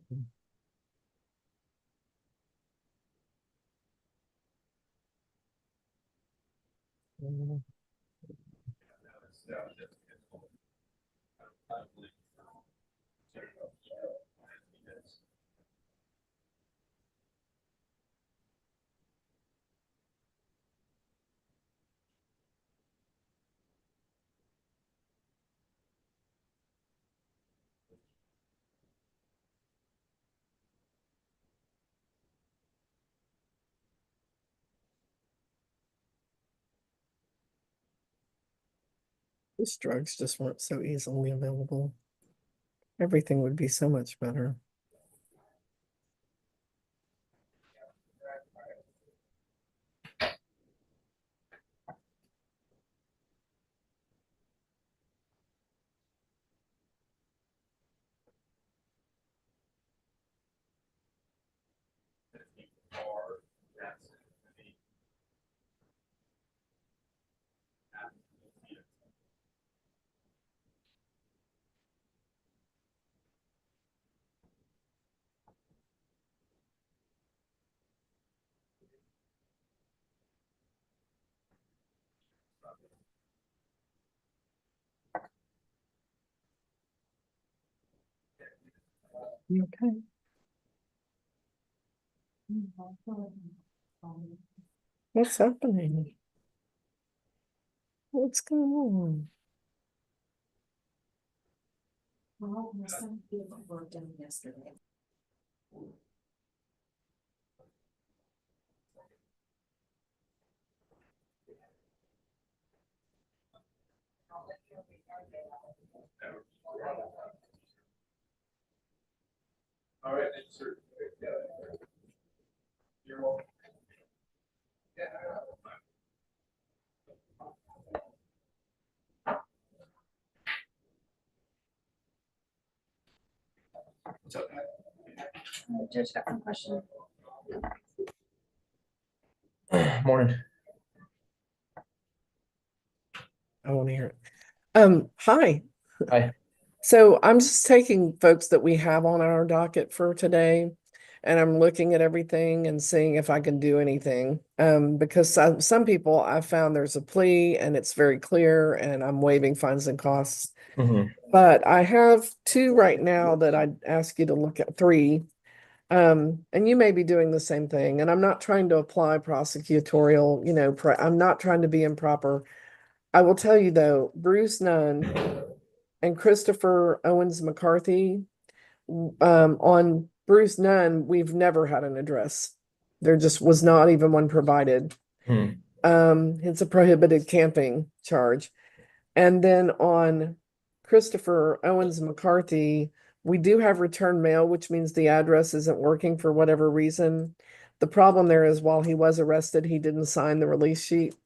These drugs just weren't so easily available. Everything would be so much better. You okay? What's happening? What's going on? Well, some people were done yesterday. All right, sir. You're welcome. What's up? Judge got some questions. Morning. I want to hear it. Hi. Hi. So I'm just taking folks that we have on our docket for today, and I'm looking at everything and seeing if I can do anything. Because some people I found there's a plea and it's very clear, and I'm waiving fines and costs. Mhm. But I have two right now that I'd ask you to look at, three. And you may be doing the same thing. And I'm not trying to apply prosecutorial, I'm not trying to be improper. I will tell you though, Bruce Nunn and Christopher Owens McCarthy, on Bruce Nunn, we've never had an address. There just was not even one provided. Hmm. It's a prohibited camping charge. And then on Christopher Owens McCarthy, we do have return mail, which means the address isn't working for whatever reason. The problem there is while he was arrested, he didn't sign the release sheet.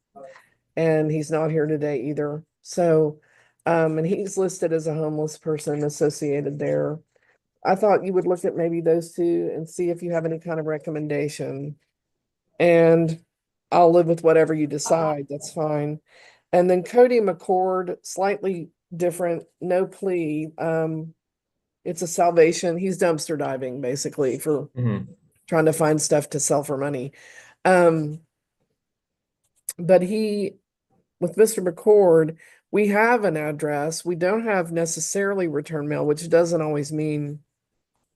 And he's not here today either. So, and he's listed as a homeless person associated there. I thought you would look at maybe those two and see if you have any kind of recommendation. And I'll live with whatever you decide. That's fine. And then Cody McCord, slightly different, no plea. It's a salvation. He's dumpster diving basically for Mhm. trying to find stuff to sell for money. Um, but he, with Mr. McCord, we have an address. We don't have necessarily return mail, which doesn't always mean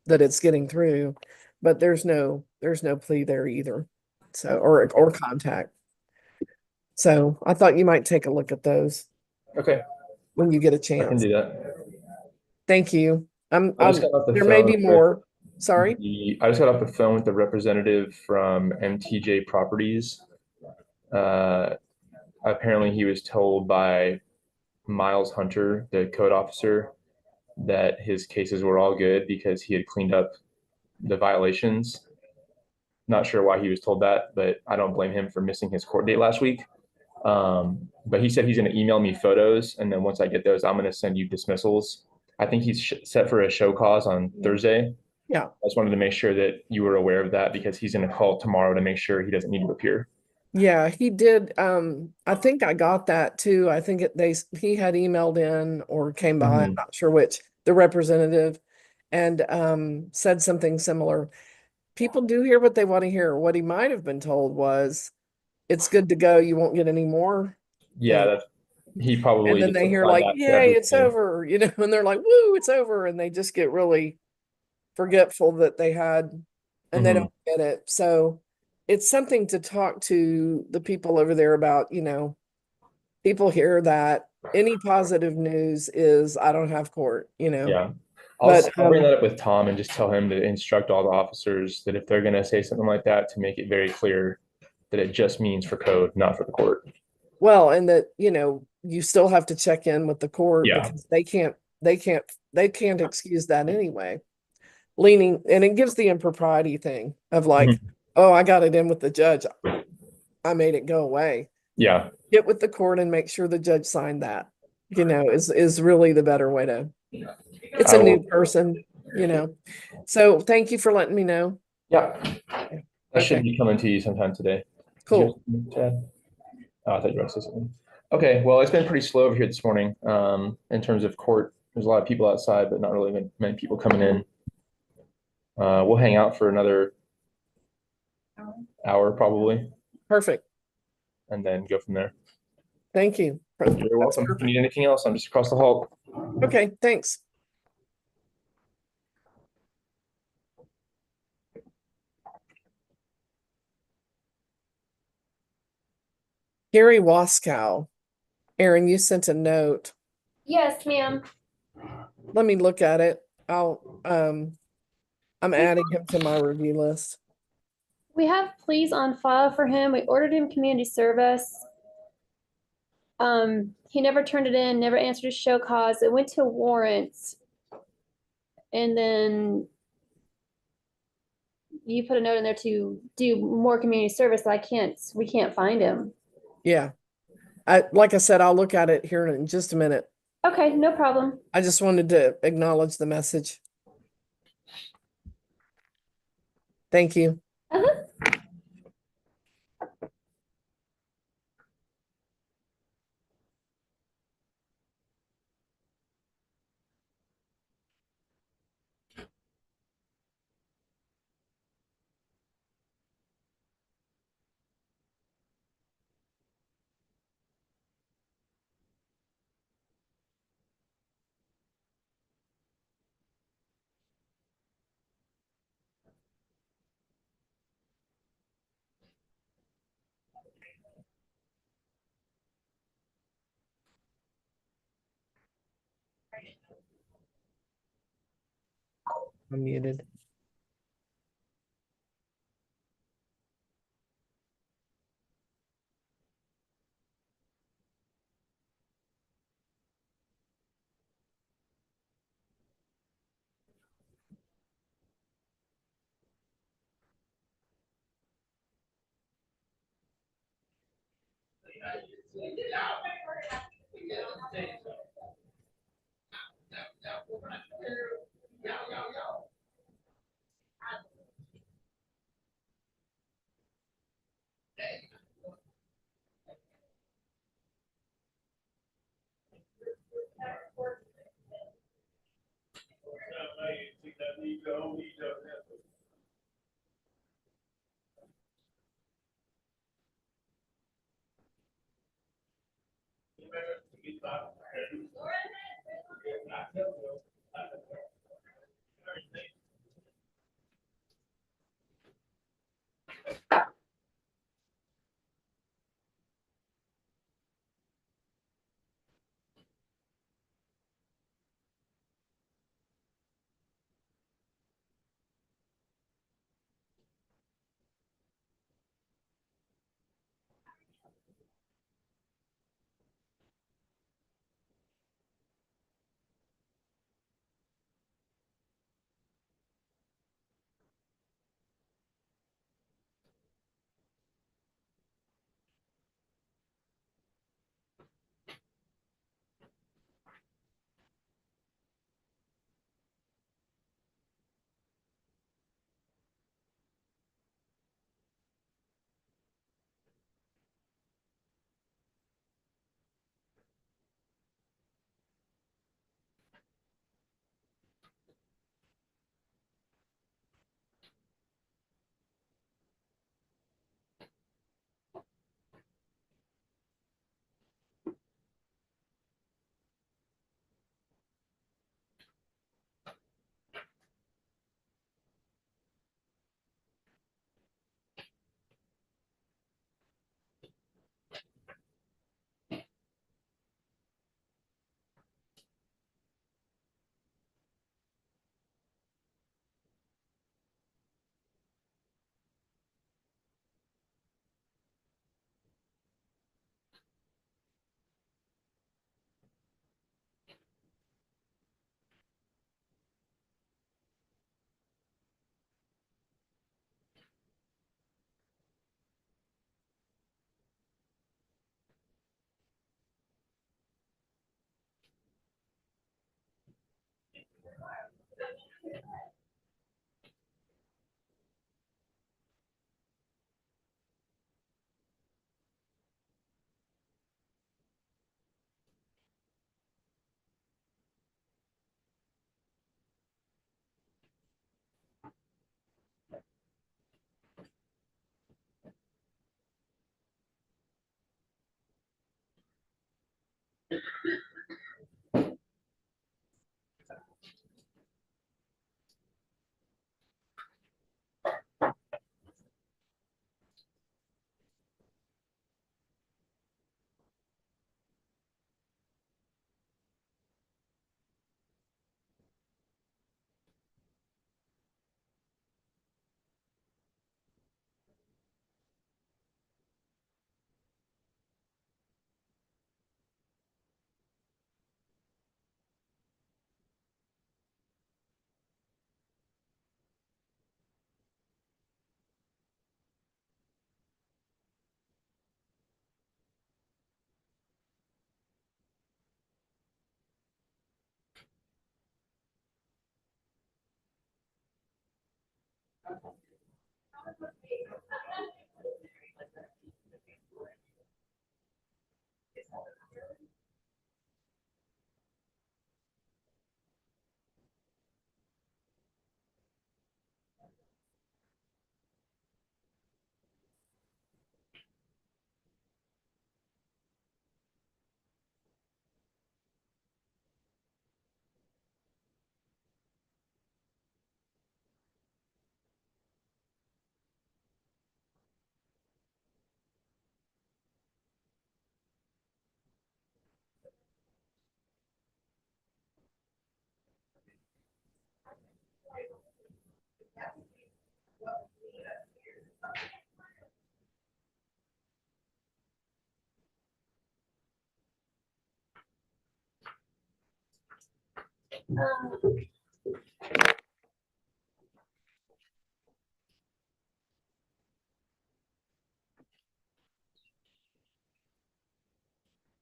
that it's getting through, but there's no plea there either. So, or contact. So I thought you might take a look at those Okay, when you get a I can chance. do that. Thank you. I just got off the There may phone be with more. Sorry. I just got off the phone with the representative from MTJ Properties. Uh, Apparently he was told by Miles Hunter, the code officer, that his cases were all good because he had cleaned up the violations. Not sure why he was told that, but I don't blame him for missing his court date last week. But he said he's going to email me photos, and then once I get those, I'm going to send you dismissals. I think he's set for a show cause on Thursday. Yeah. I just wanted to make sure that you were aware of that because he's going to call tomorrow to make sure he doesn't need to appear. Yeah, he did. I think I got that too. I think he had emailed in or came by, I'm Mhm. not sure which, the representative, and said something similar. People do hear what they want to hear. What he might have been told was, it's good to go, you won't get any more Yeah, things. he And probably then just they hear applied like, that to yay, it's everything. over, and they're like, woo, it's over. And they just get really forgetful that they had, and they Mhm. don't get it. So it's something to talk to the people over there about. People hear that any positive news is I don't have court. Yeah. But I'll bring that up with Tom and just tell him to instruct all the officers that if they're going to say something like that, to make it very clear that it just means for code, not for the court. well, and that, you still have to check in with the court Yeah. because they can't excuse that anyway. Leaning, and it gives the impropriety thing of like, Mhm. oh, I got it in with the judge. I made it go away. Yeah. Get with the court and make sure the judge signed that, is really the better way to, it's I a new will. person. So thank you for letting me know. Yeah. That should Okay, be coming to you sometime today. Did you have cool. something to add? Oh, I thought you were going to say something. Okay. Well, it's been pretty slow over here this morning in terms of court. There's a lot of people outside, but not really many people coming in. We'll hang out for another hour probably, Perfect. and then go from there. Thank you. You're That's welcome. If you perfect. need anything else, I'm just across the hall. Okay, thanks. Gary Waskow. Aaron, you sent a note. Yes, ma'am. Let me look at it. I'm adding him to my review list. We have pleas on file for him. We ordered him community service. He never turned it in, never answered his show cause. It went to warrants. And then you put a note in there to do more community service. We can't find him. Yeah. Like I said, I'll look at it here in just a minute. Okay, no problem. I just wanted to acknowledge the message. Thank you. Uh-huh. I'm muted.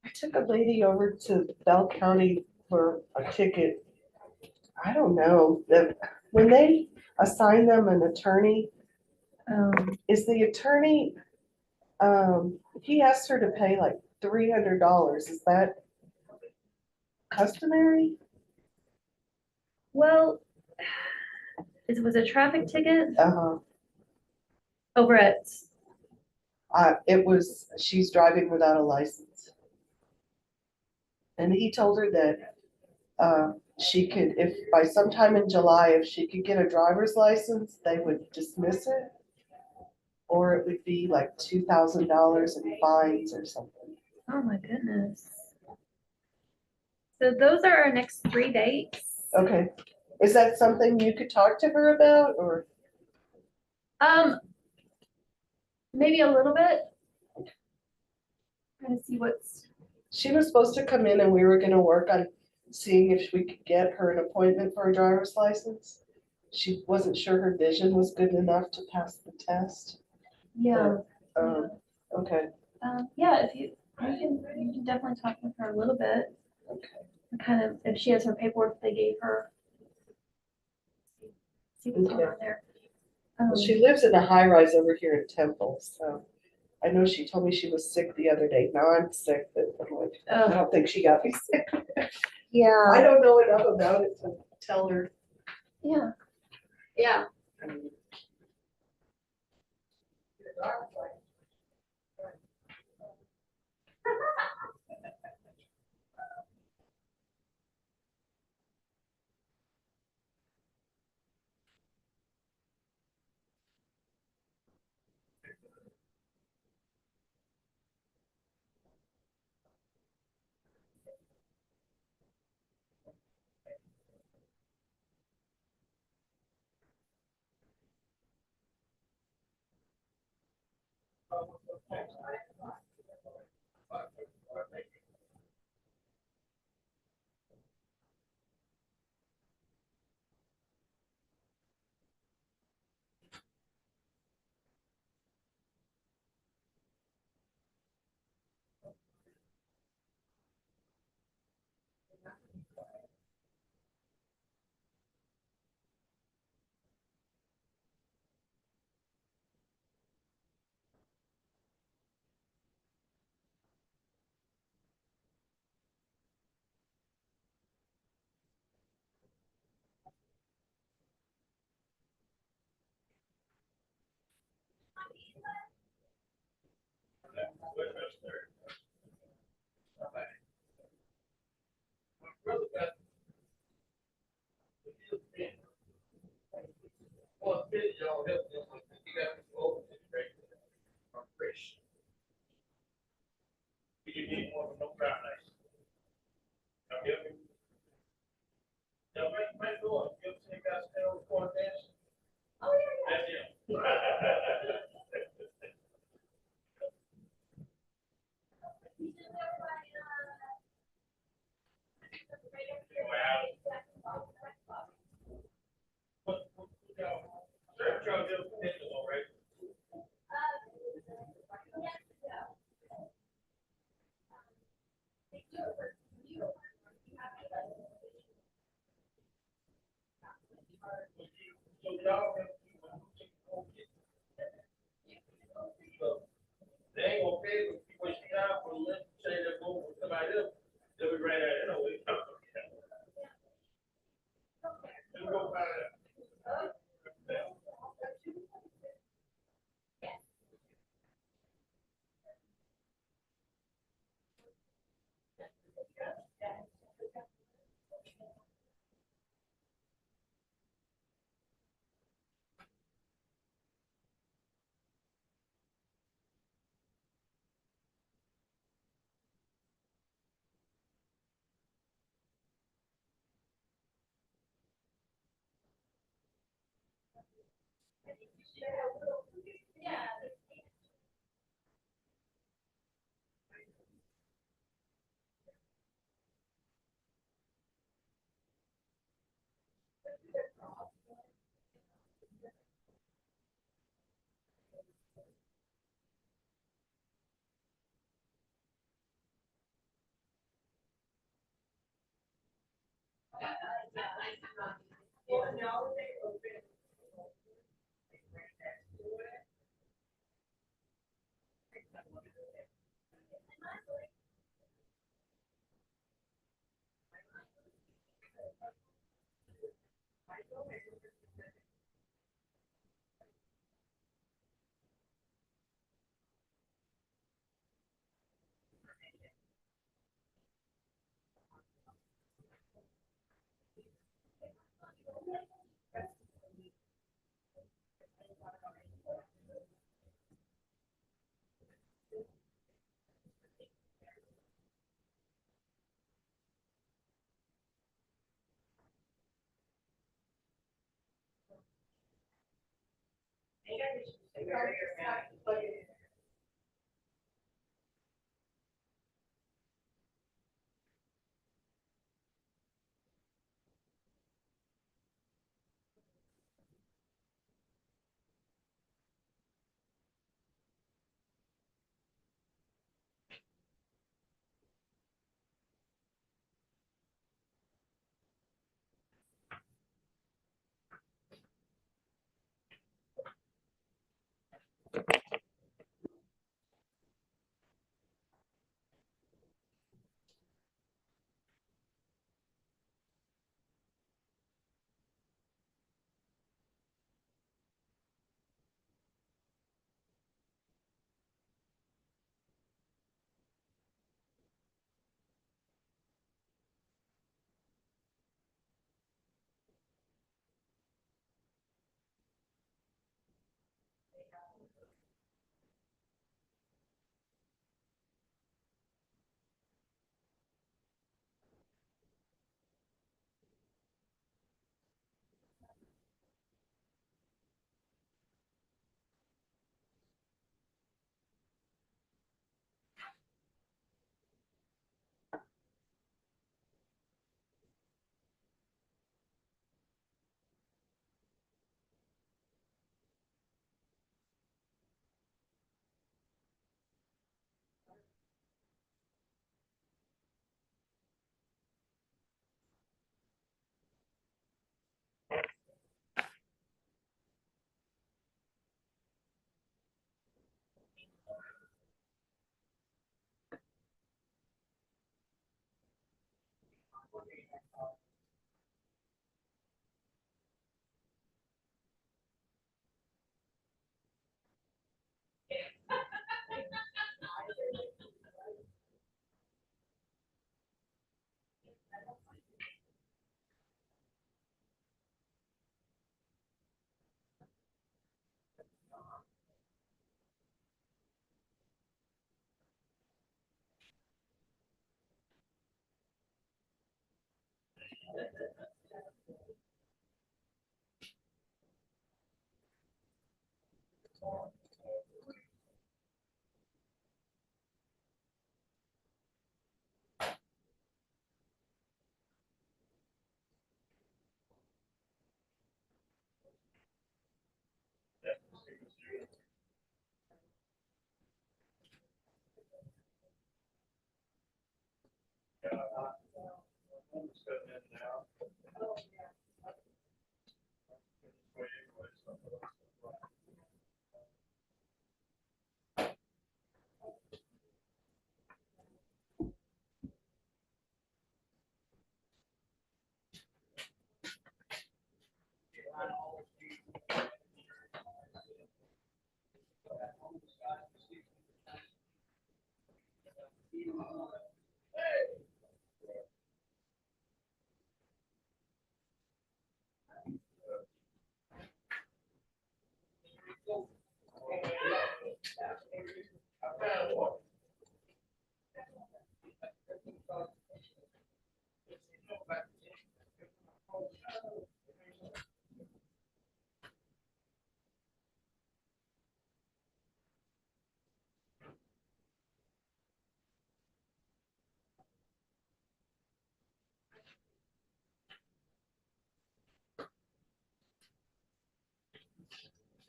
I took a lady over to Bell County for a ticket. I don't know, that when they assign them an attorney, is the attorney, he asked her to pay like $300. Is that customary? Well, it was a traffic ticket Uh-huh. over at, It was, she's driving without a license. And he told her that she could, if by sometime in July, if she could get a driver's license, they would dismiss it. Or it would be like $2,000 in fines or something. oh my goodness. So those are our next 3 dates. Okay, is that something you could talk to her about, or? Maybe a little bit. Trying to see what's, She was supposed to come in and we were gonna work on seeing if we could get her an appointment for a driver's license. She wasn't sure her vision was good enough to pass the test. yeah. Okay, Yeah, if you can definitely talk with her a little bit. okay. Kind of, if she has her paperwork they gave her. See what's going on there. Well, she lives in a high rise over here in Temple, so I know she told me she was sick the other day. Now I'm sick, but I'm like, I don't think she got me sick. I Yeah, don't know enough about it to tell her. yeah, yeah. You need more of no brown ice. Come here. Now, my door, you ever seen guys stand on the corner dance? Oh, yeah. That's him. They ain't gonna pay for people she got for let's say they're going with somebody else. They'll be right at it anyway. Just go find out.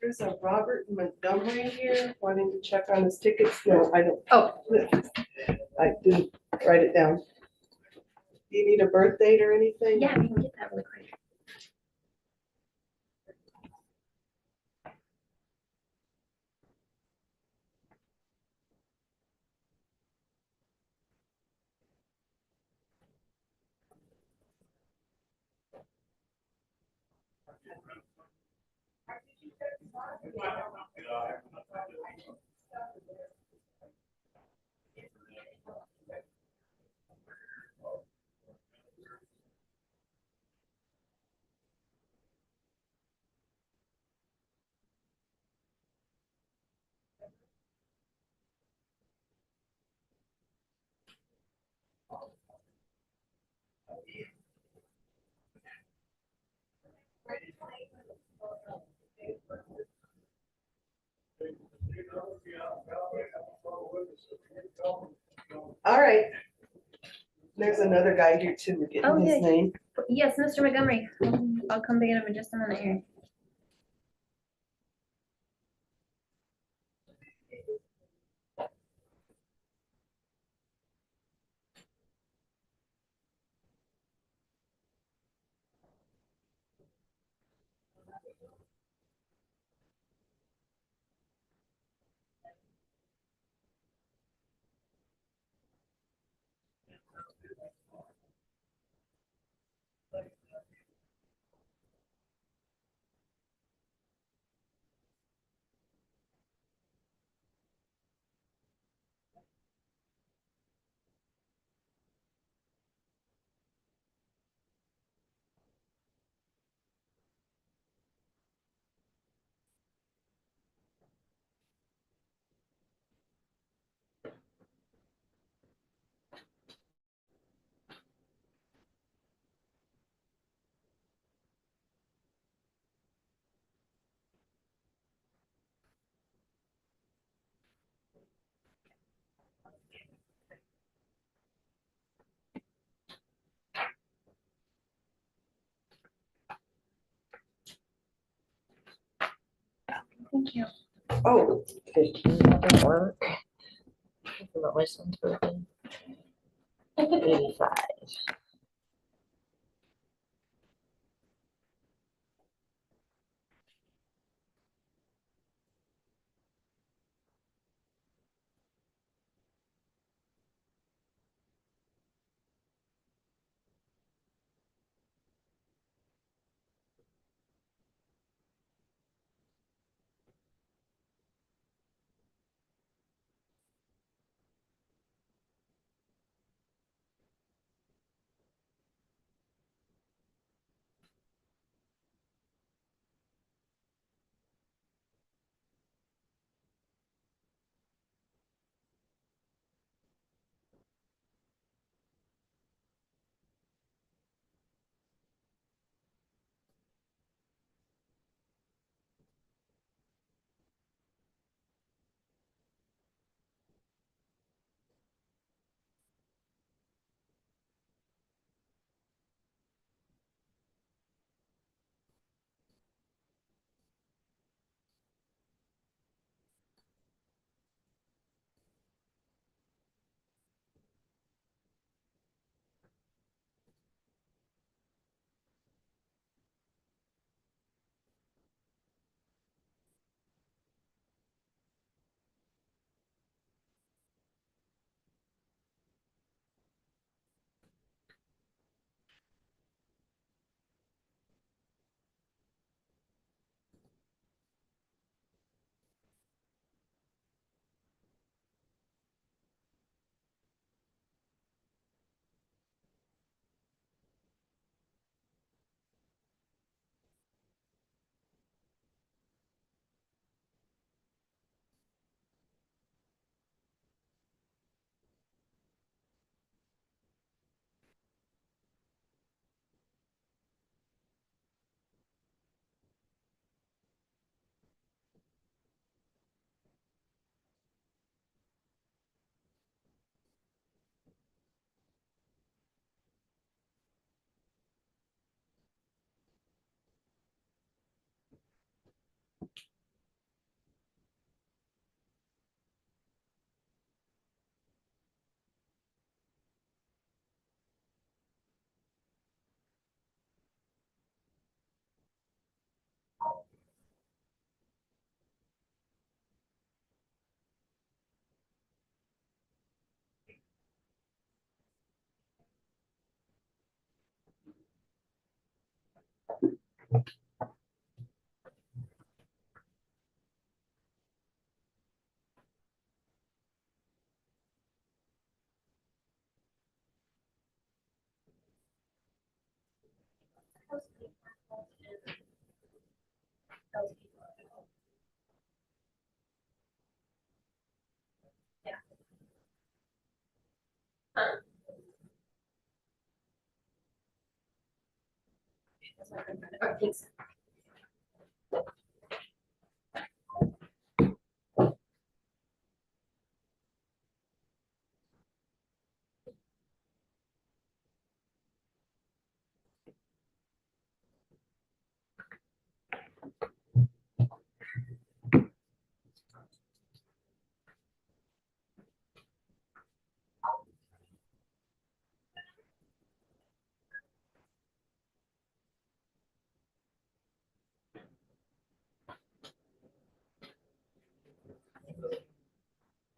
There's a Robert Montgomery here wanting to check on his tickets. No, I don't. Oh. I didn't write it down. Do you need a birth date or anything? Yeah, we can get that really quick. All right. There's another guy here too. We're Oh, getting his yeah. name. Yes, Mr. Montgomery. I'll come get him in just a minute here. Thank you. Oh, Doesn't work. Doesn't listen to it. 85. Thanks.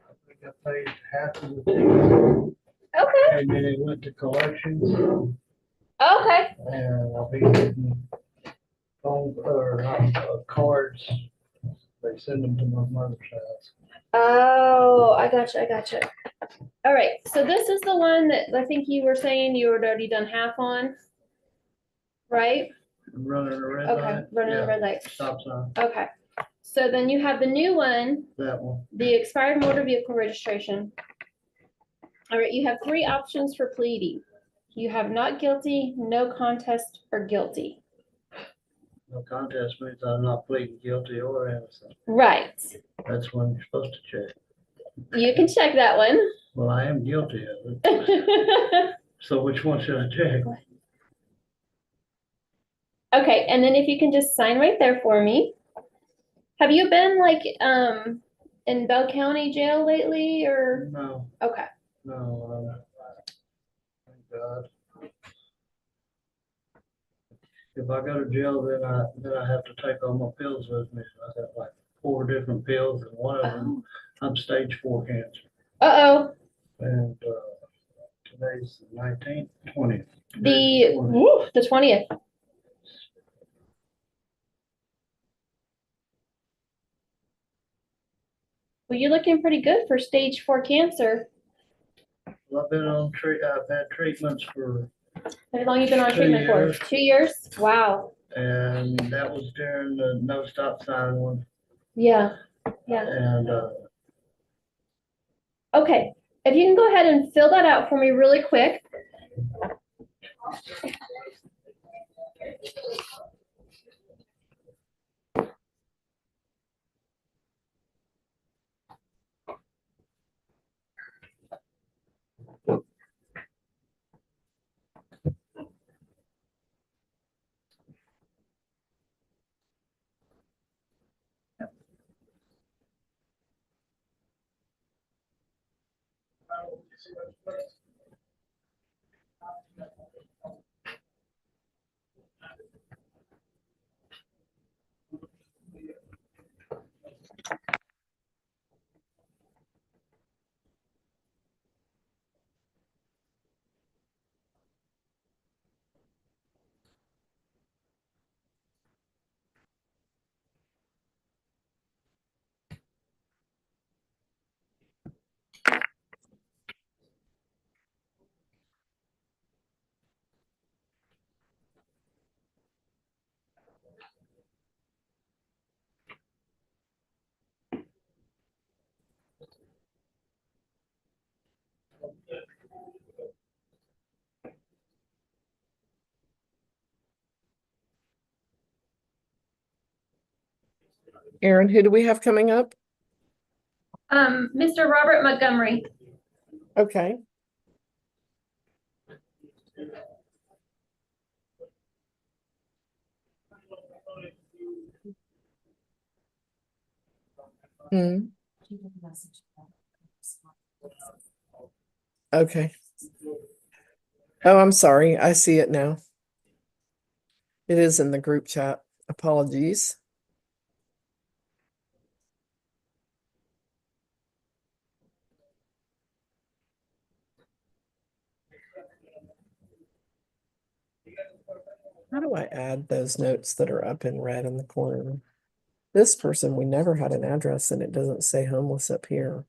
I think I paid half of the ticket, Okay, and then it went to collections, okay. and I'll be getting phone, or cards. They send them to my mother's house. Oh, I gotcha, I gotcha. All right, so this is the one that I think you were saying you had already done half on, right? Running a red Okay, light. running the Yeah, red light. stop sign, Okay, so then you have the new one, that one. the expired motor vehicle registration. All right, you have three options for pleading. You have not guilty, no contest, or guilty. No contest means I'm not pleading guilty or innocent. Right, That's when you're supposed to check. you can check that one. Well, I am guilty of it. So which one should I check? Okay, and then if you can just sign right there for me. Have you been like, in Bell County Jail lately or? No, Okay, no, thank God. If I go to jail, then I have to take all my pills with me. I got like 4 different pills, and one of them, I'm stage 4 cancer. uh-oh, And, today's the 19th, 20th. the 20th. Well, you're looking pretty good for stage 4 cancer. Well, I've had treatments for, How long you been on 2 treatment for? years. 2 years? Wow. and that was during the no stop sign one. Yeah, yeah. And, Okay, if you can go ahead and fill that out for me really quick. Aaron, who do we have coming up? Mr. Robert Montgomery. Okay. Hmm. Okay. Oh, I'm sorry. I see it now. It is in the group chat. Apologies. How do I add those notes that are up in red in the corner? This person, we never had an address and it doesn't say homeless up here.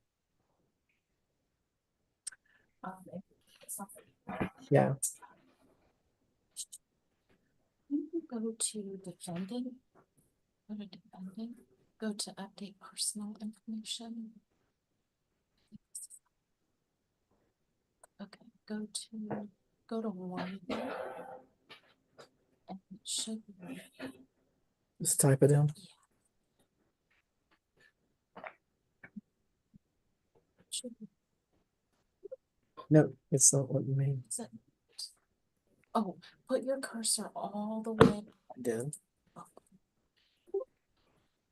It's not- Yeah, When you go to defendant, go to update personal information. Okay, go to warning. And it should be, just type it in. should be, No, it's not letting me. is it? Oh, put your cursor all the way. I did.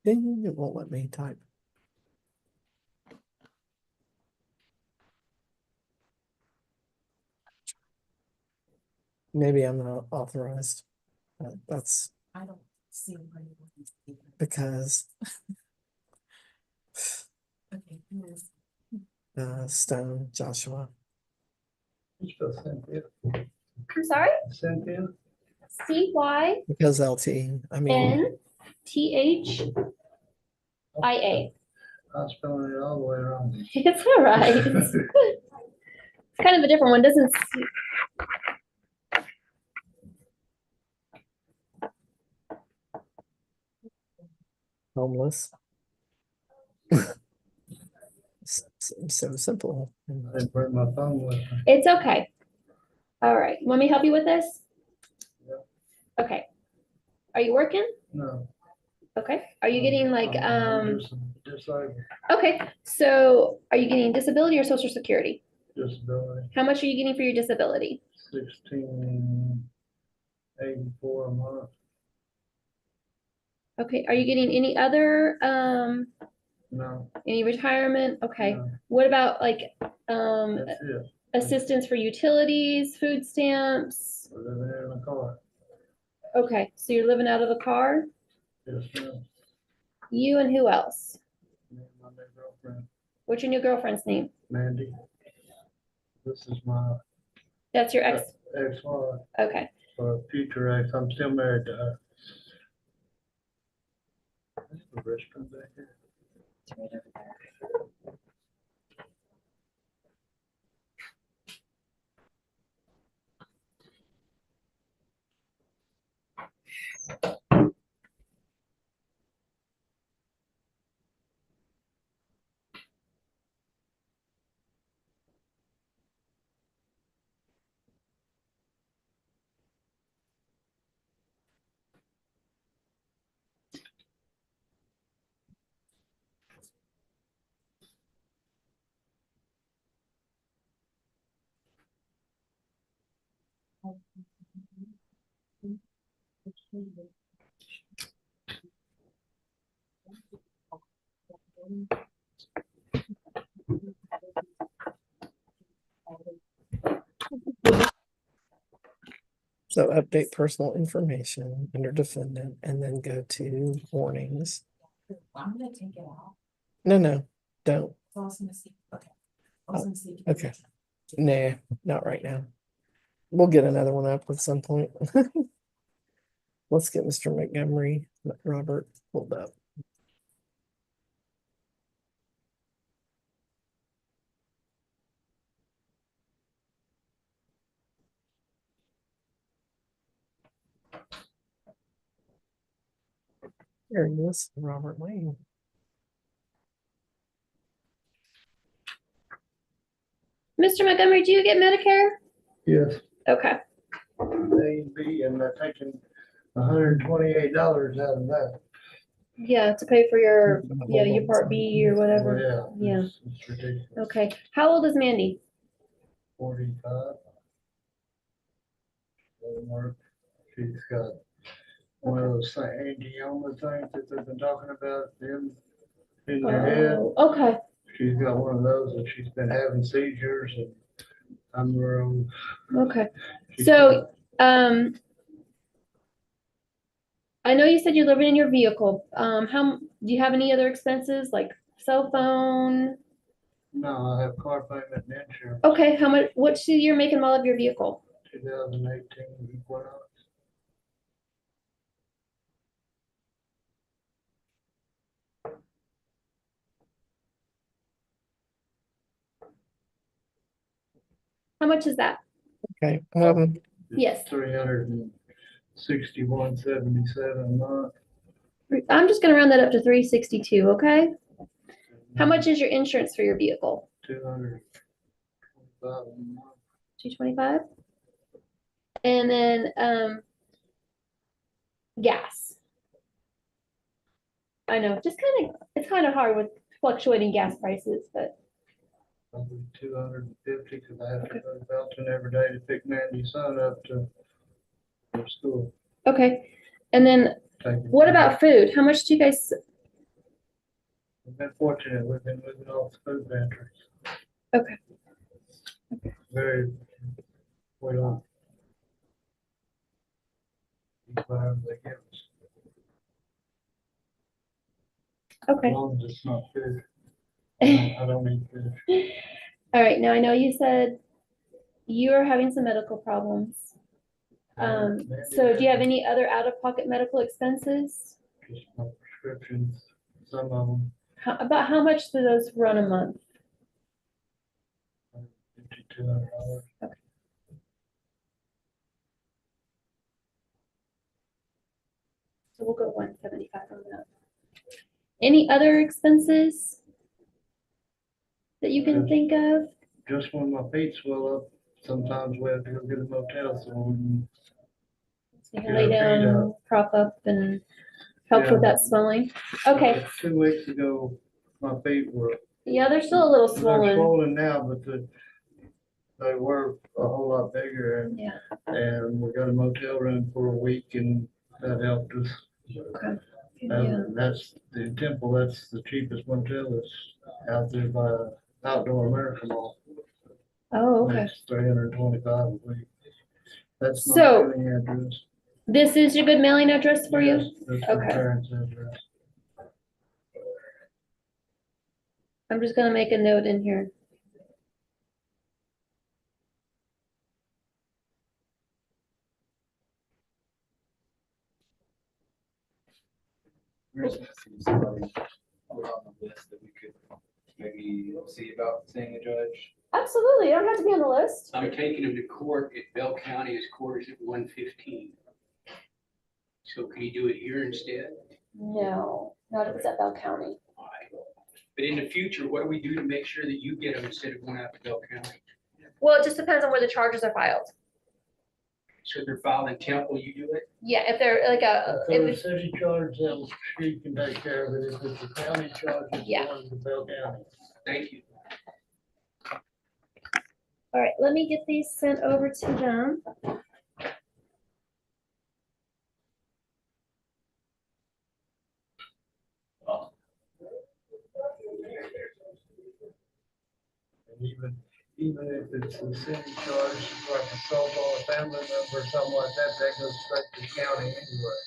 Ding, it won't let me type. Maybe I'm not authorized. That's I don't see where you want to be. because Okay, here's. Stone Joshua. I'm sorry? Cynthia? CYNTHIA. Because LT, I mean, I'm spelling it all the way around. It's all right. It's kind of a different one, doesn't see. homeless. So simple. I didn't bring my phone with me. It's okay. All right, want me to help you with this? Yeah. Okay. Are you working? No. Okay. Are you getting like, I'm disabled, okay, so are you getting disability or social security? disability, How much are you getting for your disability? 1684 a month. Okay, are you getting any other, No, any retirement? Okay. no, What about like, that's it. assistance for utilities, food stamps? We're living in a car. Okay, so you're living out of a car? Yes, ma'am. You and who else? Me and my new girlfriend, What's your new girlfriend's name? Mandy. This is my That's your ex, ex-wife, okay. or future ex. I'm still married to her. There's the restroom back here. It's right over there. So update personal information under defendant and then go to warnings. I'm gonna take it out. No, don't. So I was gonna see, okay. I was gonna see. Okay. Nah, not right now. We'll get another one up at some point. Let's get Mr. Montgomery, Robert pulled up. There he is, Robert Lane. Mr. Montgomery, do you get Medicare? Yes, Okay, A and B, and they're taking $128 out of that. yeah, to pay for your, yeah, your Part B or Well, whatever. yeah. Yeah. It's ridiculous. Okay, how old is Mandy? 45. Doesn't work. She's got one of those angioma things that they've been talking about in their head. Oh, okay, She's got one of those and she's been having seizures and I'm her own. okay. So, I know you said you're living in your vehicle. Do you have any other expenses like cell phone? No, I have car payment and insurance. Okay, how much, what's the year, make and model of your vehicle? 2018 Equinox. How much is that? Okay, Yes. 361.77 a month. I'm just gonna round that up to 362, okay? How much is your insurance for your vehicle? 225 a month. 225? And then, gas. I know, it's kind of hard with fluctuating gas prices, but Probably 250, because I have to go to Belton every day to pick Mandy's son up to school. okay. And then what about food? How much do you guys, We've been fortunate, we've been moving off the food pantries. okay. Very, we don't. Eat whatever they give us, Okay. as long as it's not food. I don't eat food. All right, now I know you said you are having some medical problems. So do you have any other out-of-pocket medical expenses? Just my prescriptions, some of them, About how much do those run a month? $200. So we'll go 175 on that. Any other expenses that you can think of? Just when my feet swell up, sometimes we have to go get a motel, so So you can lay down, prop up, and help with that swelling. Okay, 2 weeks ago, my feet were, yeah, they're still a little they're swollen. swollen now, but they were a whole lot bigger, Yeah, and we got a motel room for a week, and that helped us. okay. Yeah, And that's the Temple, that's the cheapest motel that's out there by Outdoor America Mall. Oh, okay. It's 325 a week. That's my So- mailing address. This is your good mailing address for you? Yes, that's my Okay. parents' address. I'm just gonna make a note in here. Somebody put on the list that we could maybe see about seeing a judge. Absolutely, you don't have to be on the list. I'm taking him to court at Bell County. His court is at 1:15. So can you do it here instead? No, not if it's at Bell County. But in the future, what do we do to make sure that you get them instead of going out to Bell County? Well, it just depends on where the charges are filed. So they're filed in Temple, you do it? Yeah, if they're like a, If if it's a city charge, then she can take care of it. If it's a county charge, it's Yeah. going to Bell County. Thank you. all right, let me get these sent over to them. And even if it's a city charge, like assault on a family member or something like that, that goes straight to the county anyway.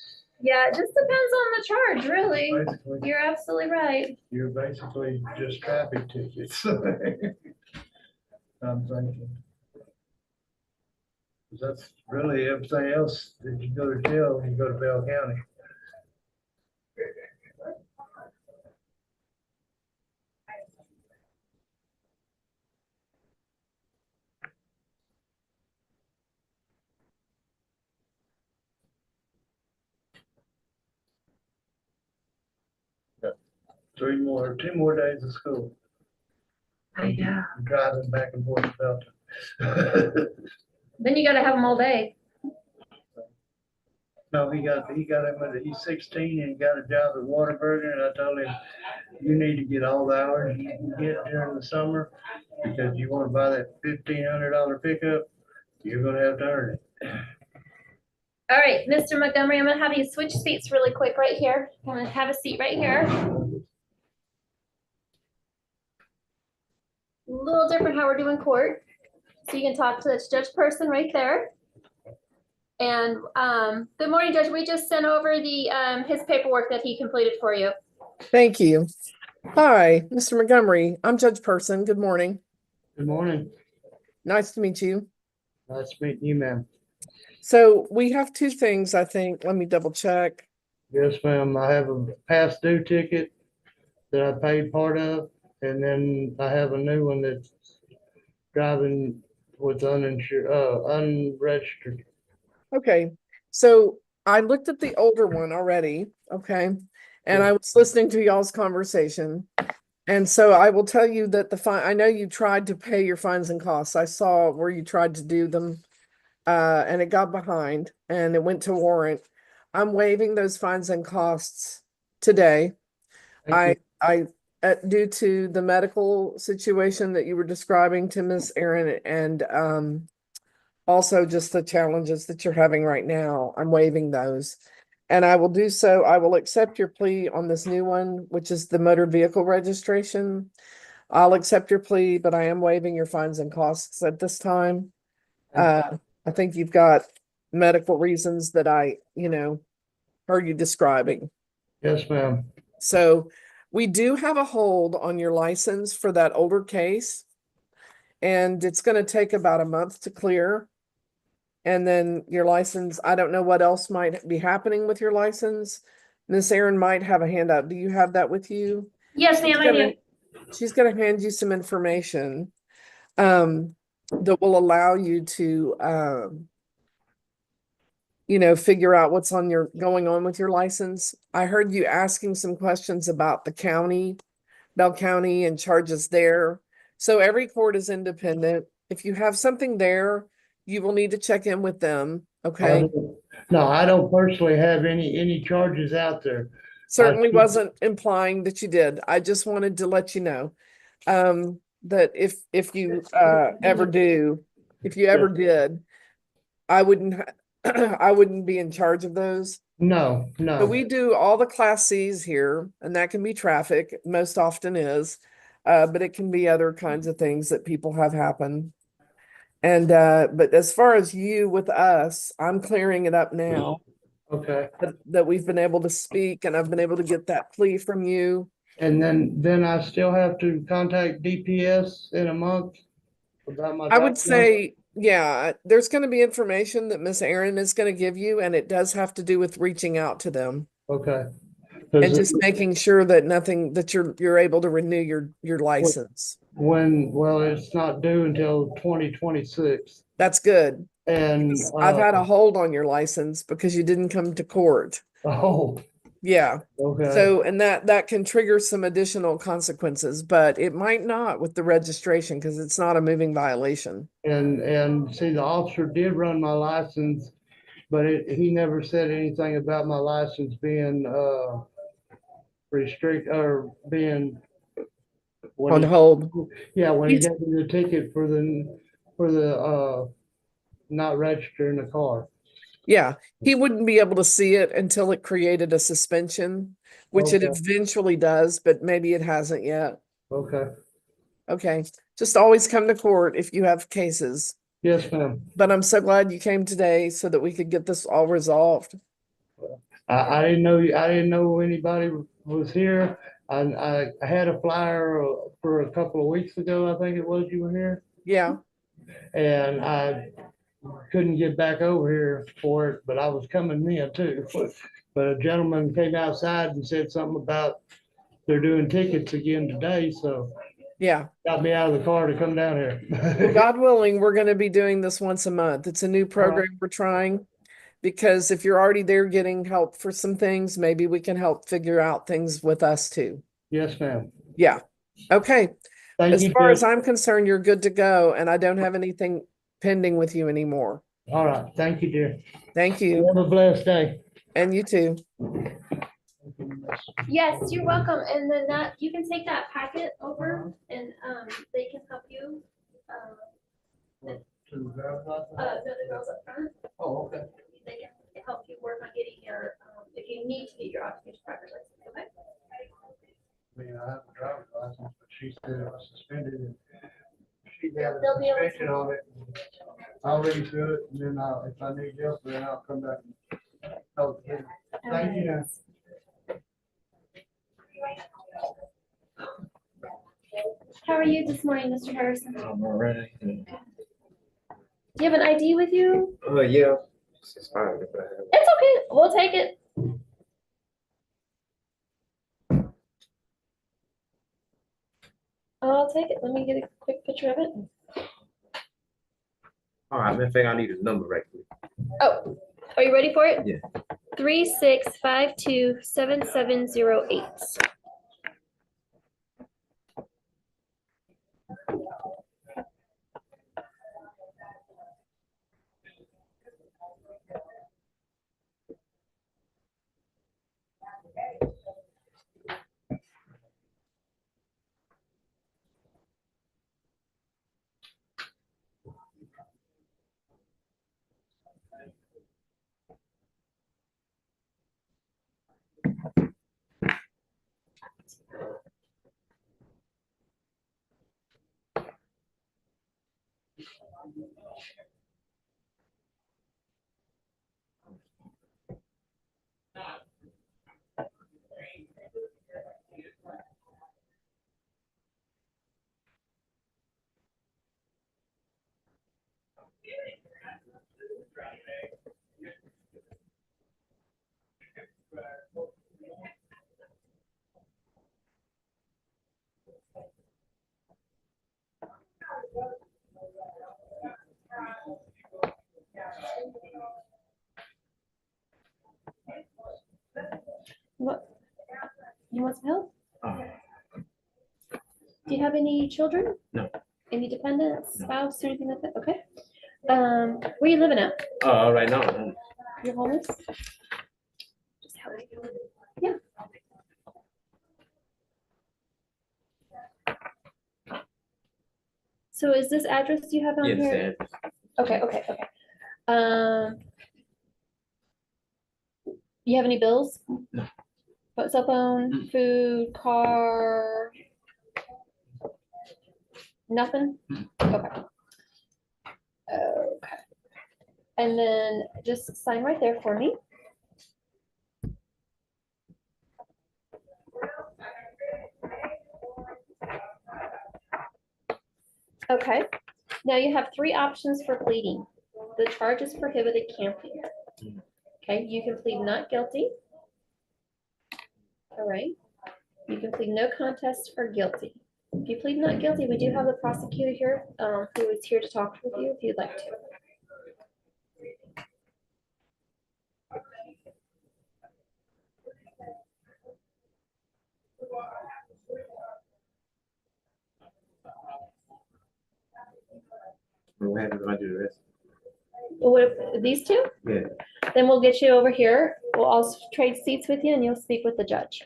Yeah, it just depends on the charge, really. Basically, You're absolutely right. you're basically just traffic tickets. I'm thinking. 'Cause that's really everything else, if you go to jail, you go to Bell County. Got 2 more days of school. I know. Driving back and forth to Belton. Then you gotta have them all day. No, he got him, he's 16 and he got a job at Whataburger, and I told him, you need to get all the hours you can get during the summer, because you wanna buy that $1,500 pickup, you're gonna have to earn it. All right, Mr. Montgomery, I'm gonna have you switch seats really quick right here. I'm gonna have a seat right here. A little different how we're doing court. So you can talk to this judge person right there. And good morning, Judge. We just sent over the his paperwork that he completed for you. thank you. Hi, Mr. Montgomery. I'm Judge Person. Good morning. Good morning. Nice to meet you. Nice meeting you, ma'am. So we have two things, I think. Let me double check. Yes, ma'am. I have a past due ticket that I paid part of, and then I have a new one that's driving with unregistered. Okay, so I looked at the older one already, okay? And I was listening to y'all's conversation. And so I will tell you that the fine, I know you tried to pay your fines and costs. I saw where you tried to do them. And it got behind and it went to warrant. I'm waiving those fines and costs today. Thank I, due to the medical situation that you were describing to Miss Erin and, also just the challenges that you're having right now, I'm waiving those. And I will do so, I will accept your plea on this new one, which is the motor vehicle registration. I'll accept your plea, but I am waiving your fines and costs at this time. I think you've got medical reasons that I, heard you describing. Yes, ma'am. So we do have a hold on your license for that older case. And it's gonna take about a month to clear. And then your license, I don't know what else might be happening with your license. Miss Erin might have a handout. Do you have that with you? Yes, ma'am, I do. She's gonna hand you some information that will allow you to figure out what's going on with your license. I heard you asking some questions about the county, Bell County and charges there. So every court is independent. If you have something there, you will need to check in with them, okay? No, I don't personally have any charges out there. Certainly wasn't implying that you did. I just wanted to let you know. That if you ever do, if you ever did, I wouldn't I wouldn't be in charge of those. No, So no. we do all the class Cs here, and that can be traffic, most often is. But it can be other kinds of things that people have happen. And but as far as you with us, I'm clearing it up now Okay. that we've been able to speak and I've been able to get that plea from you. And then I still have to contact DPS in a month about my I would documents? say, yeah, there's going to be information that Miss Erin is going to give you, and it does have to do with reaching out to them Okay. and just making sure that nothing that you're able to renew your license. Well, it's not due until 2026. That's good. And, I've had a hold on your license because you didn't come to court. oh, Yeah. okay. So, and that can trigger some additional consequences, but it might not with the registration because it's not a moving violation. And see, the officer did run my license, but he never said anything about my license being, or being. when On he- hold. Yeah, when he He's- gave me the ticket for the not registering the car. Yeah, he wouldn't be able to see it until it created a suspension, which it Okay. eventually does, but maybe it hasn't yet. Okay. Okay, just always come to court if you have cases. Yes, ma'am. But I'm so glad you came today so that we could get this all resolved. I didn't know anybody was here. I had a flyer for a couple of weeks ago, I think it was, you were here. Yeah, And I couldn't get back over here for it, but I was coming then too. But a gentleman came outside and said something about they're doing tickets again today, so yeah. got me out of the car to come down Well, here. God willing, we're gonna be doing this once a month. It's a new program we're trying. Because if you're already there getting help for some things, maybe we can help figure out things with us too. Yes, ma'am. Yeah. Okay. Thank As you, far as Judge. I'm concerned, you're good to go and I don't have anything pending with you anymore. All right, thank you, dear. Thank you. Have a blessed day. And you too. Yes, you're welcome. And then you can take that packet over and, they can help you. No, the girls up front. Oh, okay. They can help you work on getting your, if you need to get your occupation driver's license, okay? I mean, I have a driver's license, but she said it was suspended and she had a They'll be able to- suspension on it. I'll read through it and then if I need help, then I'll come back and help you. Thank you. How are you this morning, Mr. Harrison? Do I'm already. you have an ID with you? Yeah. It's fine if I have. It's okay. We'll take it. I'll take it. Let me get a quick picture of it. All right, matter of fact, I need a number right quick. Oh, are you ready for it? Yeah. 36527708. What? You want some help? Do you have any children? No. Any dependents, No. spouse, or anything like that? Okay. Where you living at? Right now, You're homeless? Just help me. Yeah. So is this address you have on yes, here? Dad. Okay. You have any bills? No. Cell phone, food, car? Nothing? Okay. Okay. And then just sign right there for me. Okay. Now you have three options for pleading. The charge is prohibited camping. Okay, you can plead not guilty. All right. You can plead no contest or guilty. If you plead not guilty, we do have the prosecutor here, who is here to talk with you if you'd like to. What happens if I do the rest? Well, what if these two? Yeah. Then we'll get you over here. We'll all trade seats with you and you'll speak with the judge.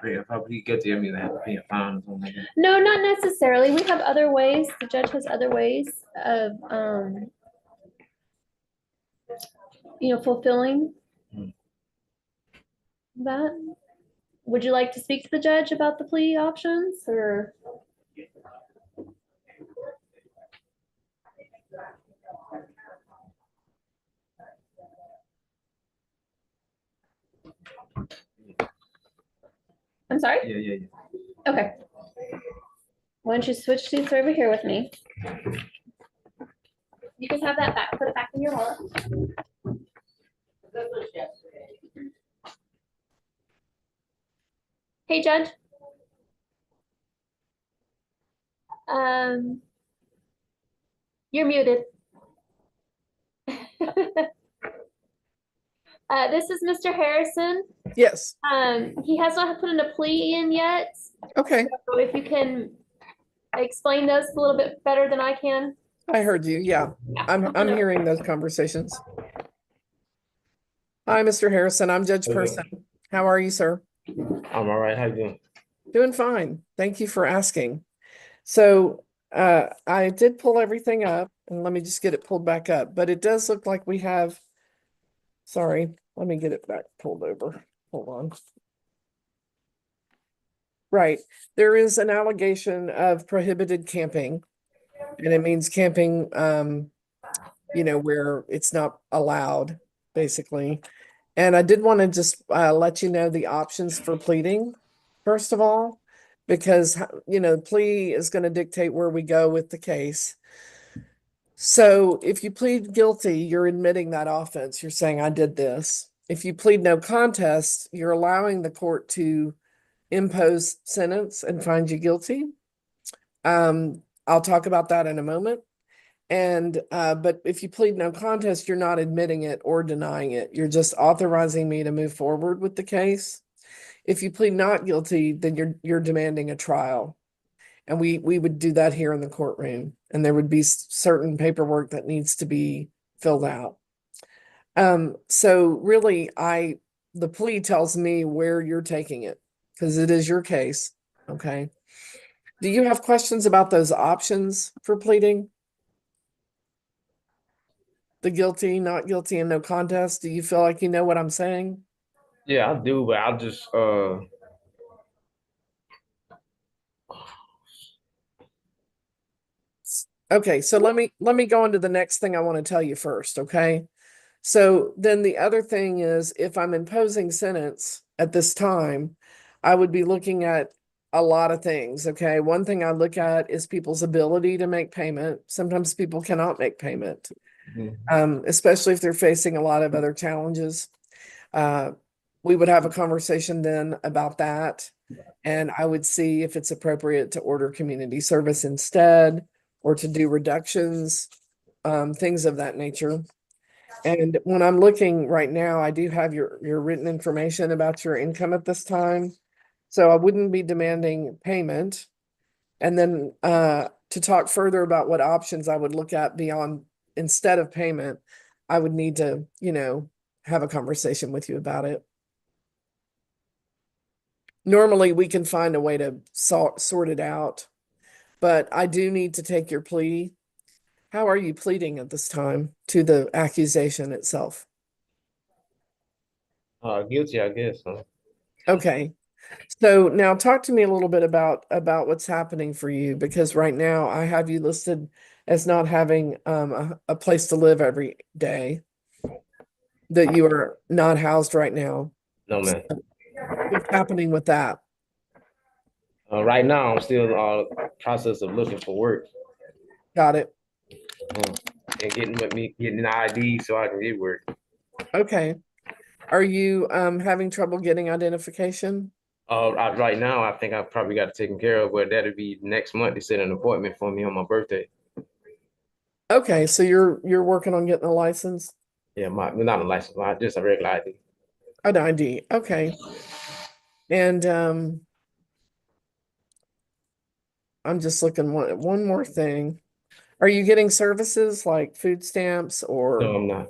If I plead guilty, I mean I have to pay a fine or something like that. No, not necessarily. We have other ways. The judge has other ways of, fulfilling that. Would you like to speak to the judge about the plea options or? I'm sorry? Yeah. Okay. Why don't you switch seats over here with me? You can have that back, put it back in your wallet. Hey, Judge. You're muted. This is Mr. Harrison. Yes. He has not put in a plea in yet. Okay. So if you can explain those a little bit better than I can. I heard you. Yeah. I'm hearing those conversations. Hi, Mr. Harrison. I'm Judge Hello. Person. How are you, sir? I'm all right. How you doing? Doing fine. Thank you for asking. So I did pull everything up and let me just get it pulled back up, but it does look like we have, sorry, let me get it back pulled over. Hold on. Right. There is an allegation of prohibited camping, and it means camping, where it's not allowed, basically. And I did want to just let you know the options for pleading, first of all, because, plea is going to dictate where we go with the case. So if you plead guilty, you're admitting that offense. You're saying, I did this. If you plead no contest, you're allowing the court to impose sentence and find you guilty. I'll talk about that in a moment. But if you plead no contest, you're not admitting it or denying it. You're just authorizing me to move forward with the case. If you plead not guilty, then you're demanding a trial. And we would do that here in the courtroom, and there would be certain paperwork that needs to be filled out. So really, the plea tells me where you're taking it, because it is your case, okay? Do you have questions about those options for pleading? The guilty, not guilty, and no contest? Do you feel like you know what I'm saying? Yeah, I do, but I just Okay, so let me go into the next thing I want to tell you first, okay? So then the other thing is, if I'm imposing sentence at this time, I would be looking at a lot of things, okay? One thing I look at is people's ability to make payment. Sometimes people cannot make payment, especially if they're facing a lot of other challenges. We would have a conversation then about that, and I would see if it's appropriate to order community service instead, or to do reductions, things of that nature. And when I'm looking right now, I do have your written information about your income at this time. So I wouldn't be demanding payment. And then to talk further about what options I would look at beyond, instead of payment, I would need to, have a conversation with you about it. Normally we can find a way to sort it out, but I do need to take your plea. How are you pleading at this time to the accusation itself? guilty, I guess. Huh? Okay. So now talk to me a little bit about what's happening for you, because right now I have you listed as not having a place to live every day, that you are not housed right now. No, man. What's happening with that? Right now, I'm still process of looking for work. Got it. And getting an ID so I can get work. Okay. Are you having trouble getting identification? Right now, I think I probably got it taken care of, but that'll be next month. They set an appointment for me on my birthday. Okay, so you're working on getting a license? Yeah, not a license, just a regular ID. An ID. Okay. And I'm just looking one more thing. Are you getting services like food stamps No, or? I'm not.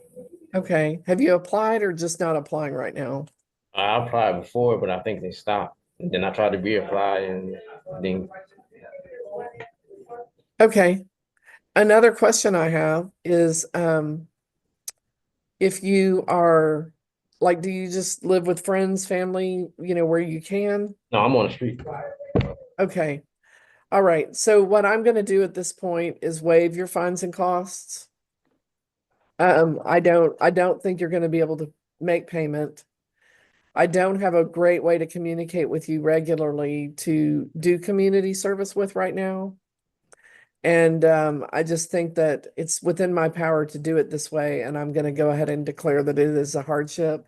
Okay. Have you applied or just not applying right now? I applied before, but I think they stopped. And then I tried to reapply, and then Okay. Another question I have is if you are like, do you just live with friends, family, where you can? no, I'm on the street. Okay. All right. So what I'm going to do at this point is waive your fines and costs. I don't think you're going to be able to make payment. I don't have a great way to communicate with you regularly to do community service with right now. And I just think that it's within my power to do it this way, and I'm going to go ahead and declare that it is a hardship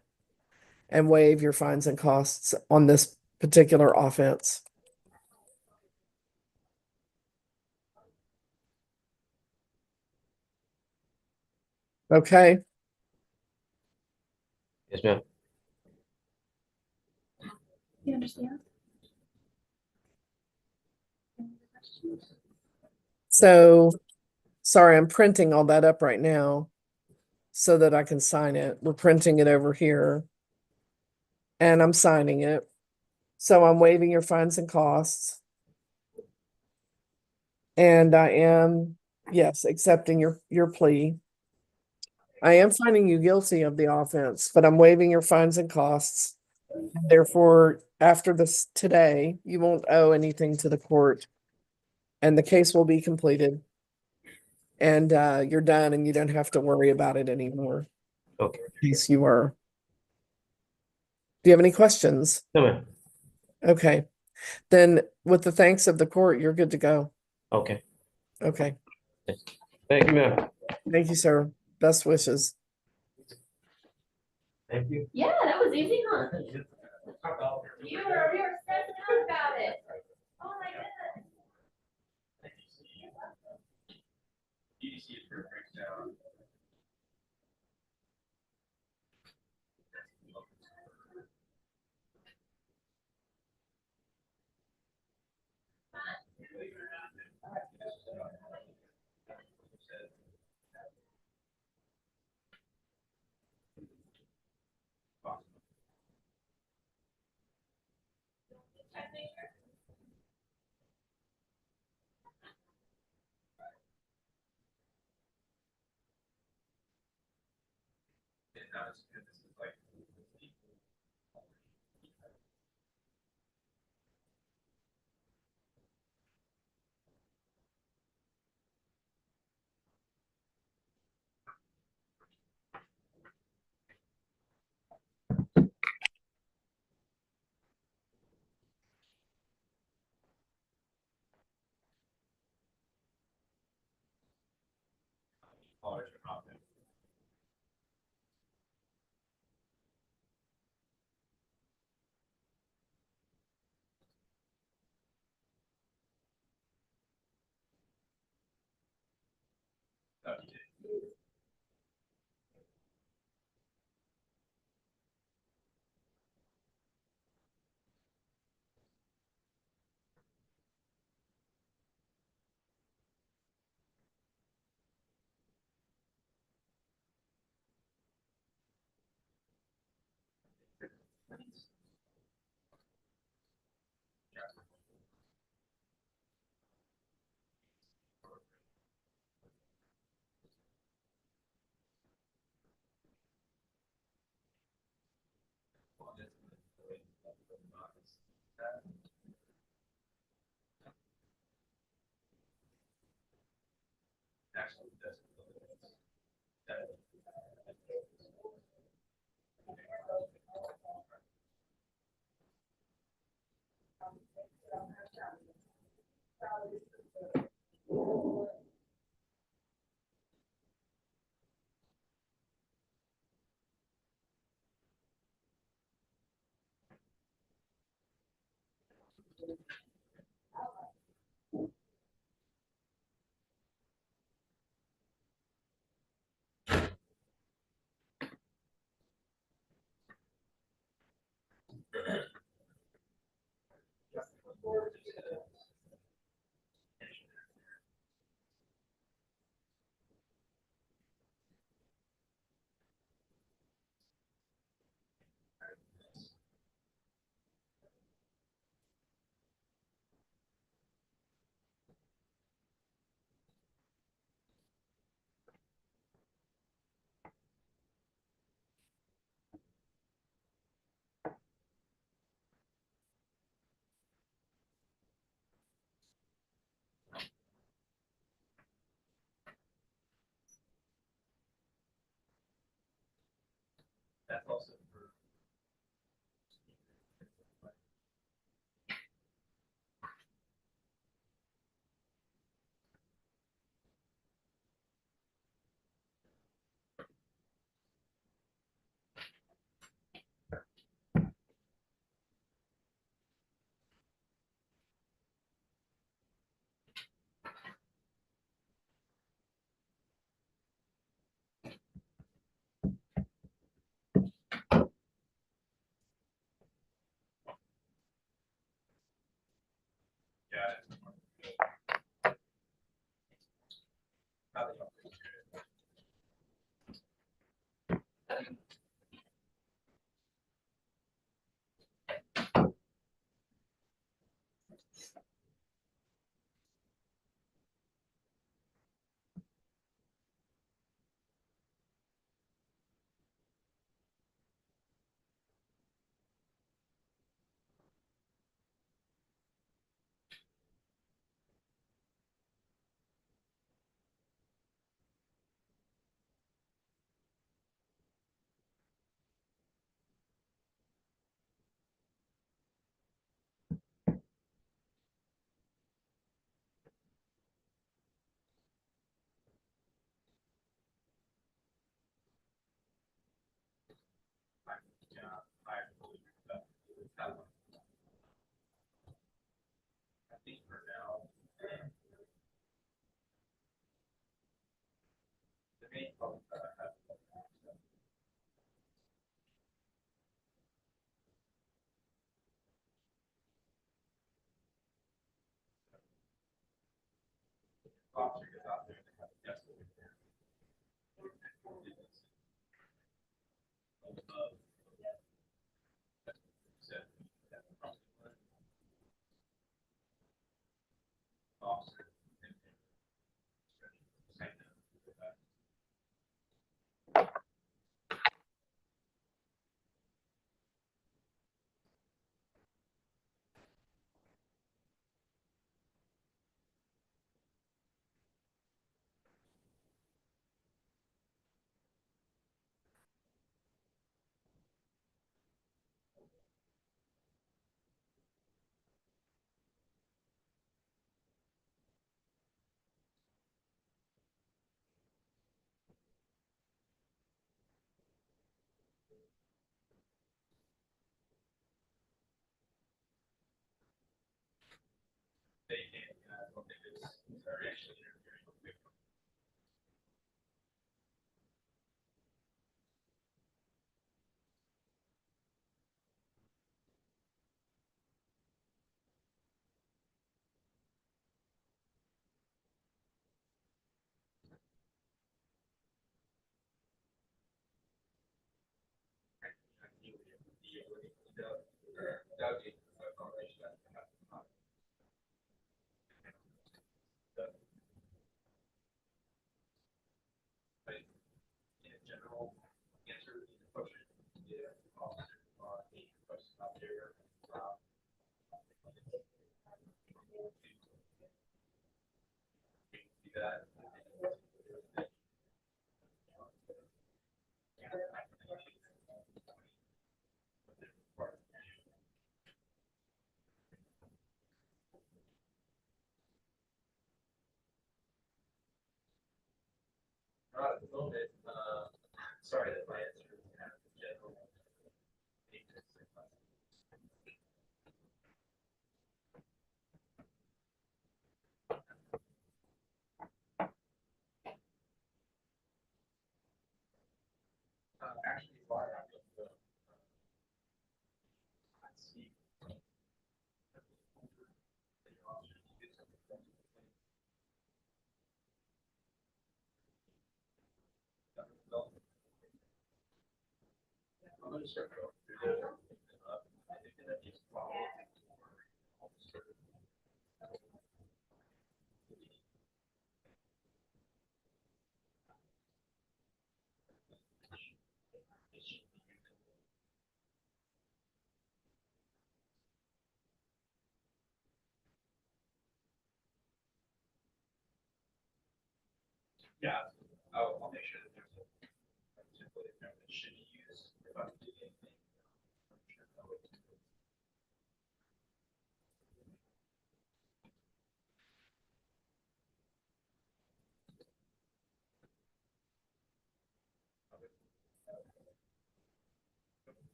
and waive your fines and costs on this particular offense. Okay. Yes, ma'am. You understand? So, sorry, I'm printing all that up right now so that I can sign it. We're printing it over here and I'm signing it. So I'm waiving your fines and costs. And I am, yes, accepting your plea. I am finding you guilty of the offense, but I'm waiving your fines and costs. Therefore, after this today, you won't owe anything to the court and the case will be completed. And you're done and you don't have to worry about it anymore. Okay. In case you were. Do you have any questions? No, ma'am. Okay, then with the thanks of the court, you're good to go. Okay. Okay, Thank you, ma'am. thank you, sir. Best wishes. Thank you. Yeah, that was easy, huh? You were stressing out about it. Oh my goodness.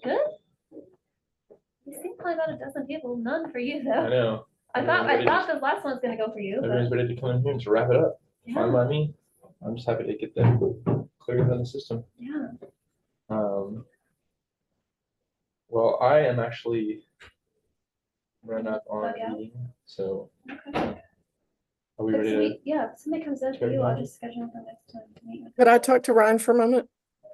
Good. You see probably about a dozen people, none for you I though. know. I thought this last one's gonna go for you, Everyone's but ready to come in here and to wrap it up. Fine yeah, by me. I'm just happy to get that cleared out of the system. yeah. Well, I am actually running up on Bug a out? meeting, so Okay. are we If ready to? somebody, yeah, if somebody comes in for Sure, you, I'll Maggie. just schedule for next time to meet with. Could I talk to Ryan for a moment?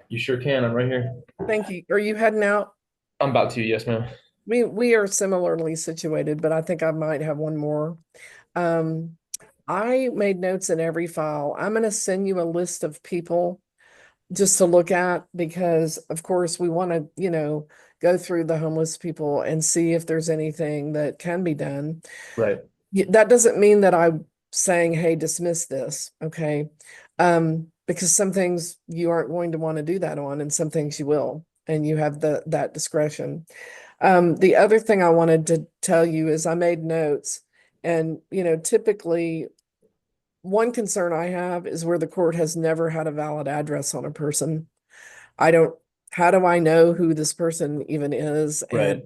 You sure can. I'm right here. Thank you. Are you heading out? I'm about to. Yes, ma'am. We are similarly situated, but I think I might have one more. I made notes in every file. I'm going to send you a list of people just to look at because, of course, we want to, go through the homeless people and see if there's anything that can be done. Right. That doesn't mean that I'm saying, hey, dismiss this, okay? Because some things you aren't going to want to do that on, and some things you will, and you have that discretion. The other thing I wanted to tell you is I made notes, and typically one concern I have is where the court has never had a valid address on a person. I don't, how do I know who this person even is? Right.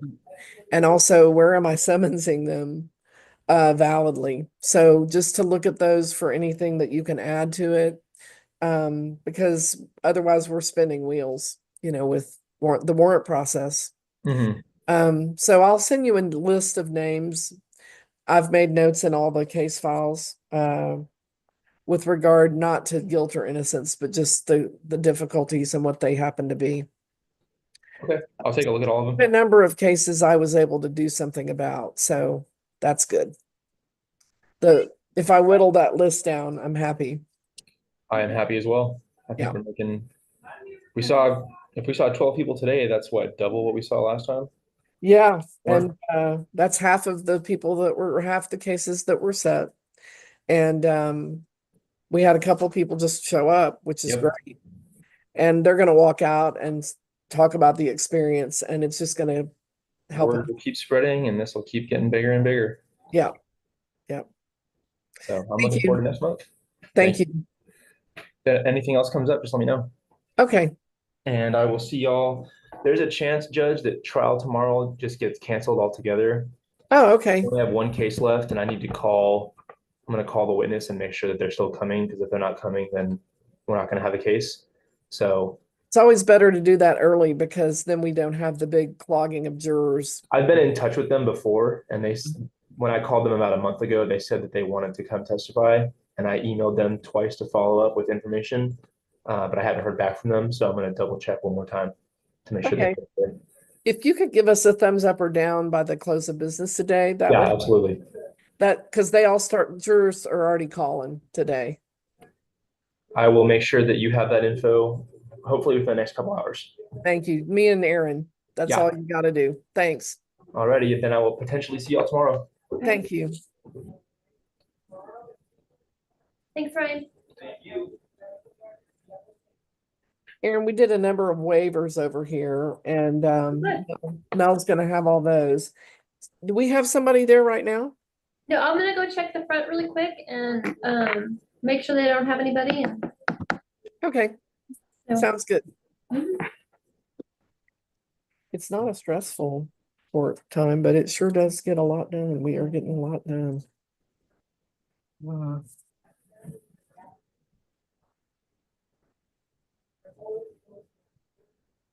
And also, where am I summonsing them validly? So just to look at those for anything that you can add to it, because otherwise we're spinning wheels, with the warrant process. Mhm. So I'll send you a list of names. I've made notes in all the case files, with regard not to guilt or innocence, but just the difficulties and what they happen to be. Okay, I'll take a look at all of A them. number of cases I was able to do something about, so that's good. If I whittle that list down, I'm happy. I am happy as well. I think Yeah. we're making, if we saw 12 people today, that's what, double what we saw last time? Yeah, More? and that's half of the people half the cases that were set. And we had a couple people just show up, which is Yep. great. And they're gonna walk out and talk about the experience, and it's just gonna help. Word will keep spreading and this will keep getting bigger and bigger. Yeah. Yeah. So I'm Thank looking you. forward to next month. Thank you. If anything else comes up, just let me know. Okay. And I will see y'all. There's a chance, Judge, that trial tomorrow just gets canceled altogether. Oh, okay. We only have one case left and I'm gonna call the witness and make sure that they're still coming, because if they're not coming, then we're not gonna have a case. So It's always better to do that early because then we don't have the big clogging of jurors. I've been in touch with them before, and when I called them about a month ago, they said that they wanted to come testify, and I emailed them twice to follow up with information, but I haven't heard back from them, so I'm going to double check one more time to make sure Okay. they're. If you could give us a thumbs up or down by the close of business today, that Yeah, would, absolutely. because jurors are already calling today. I will make sure that you have that info, hopefully within the next couple hours. Thank you. Me and Aaron. That's Yeah. all you got to do. Thanks. Alrighty, then I will potentially see y'all tomorrow. Thank you. Thanks, Ryan. Aaron, we did a number of waivers over here, and Good. Mel's gonna have all those. Do we have somebody there right now? No, I'm gonna go check the front really quick and make sure they don't have anybody. And Okay, so, sounds good. Mhm. It's not a stressful court time, but it sure does get a lot done. We are getting a lot done. Wow.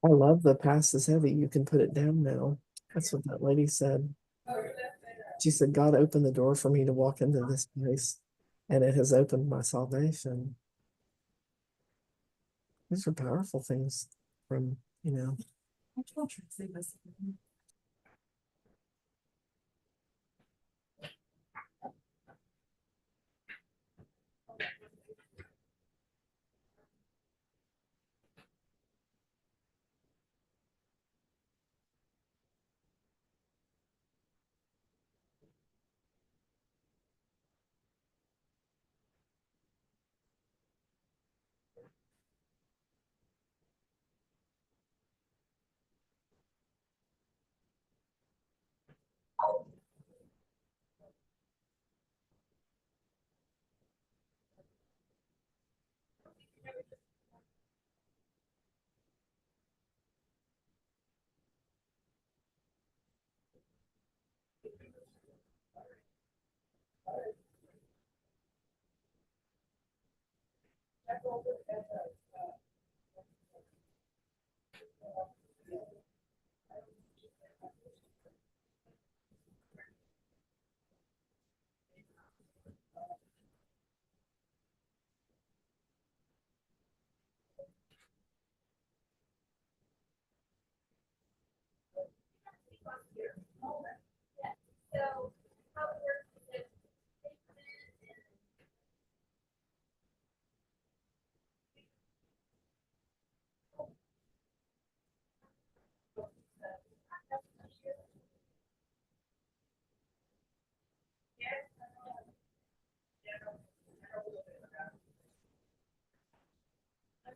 I love the pass is heavy. You can put it down now. That's what that lady said. She said, God opened the door for me to walk into this place, and it has opened my salvation. These are powerful things from, I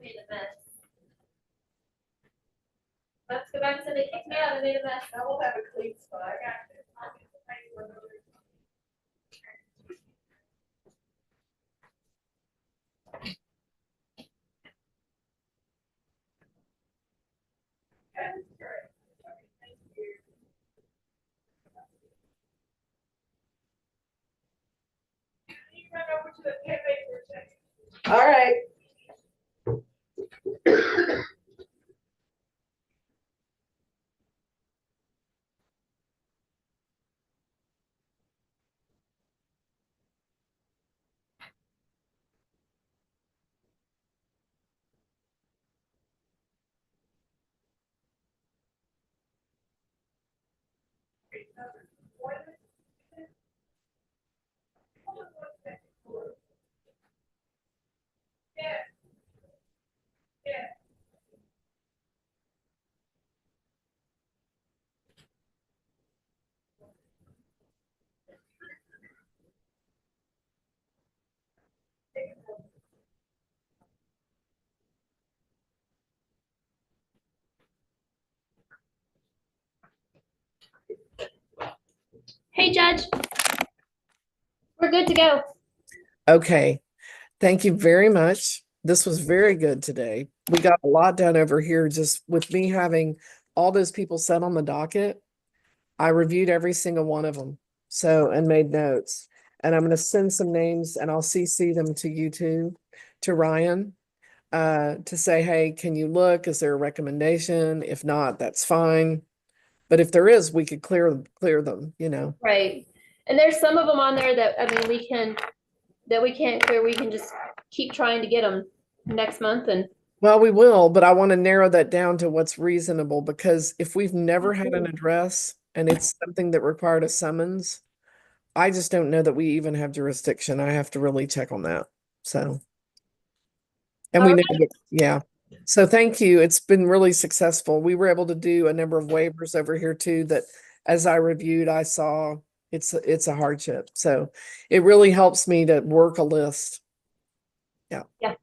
made a mess. Let's go back and say they kicked me out. I made a mess. I will have a clean spot. I got it. All right. Hey, Judge. We're good to go. Okay, thank you very much. This was very good today. We got a lot done over here just with me having all those people set on the docket. I reviewed every single one of them, so, and made notes. And I'm gonna send some names and I'll CC them to you too, to Ryan, to say, hey, can you look? Is there a recommendation? If not, that's fine. But if there is, we could clear them, you know. Right. And there's some of them on there that, I mean, we can't clear. We can just keep trying to get them next month and. Well, we will, but I want to narrow that down to what's reasonable, because if we've never had an address and it's something that required a summons, I just don't know that we even have jurisdiction. I have to really check on that. So. And we All know, that- yeah. So thank you. It's been really successful. We were able to do a number of waivers over here too, that as I reviewed, I saw it's a hardship. So it really helps me to work a list. Yeah. Yeah.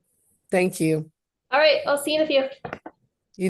Thank you. All right, I'll see you in a few.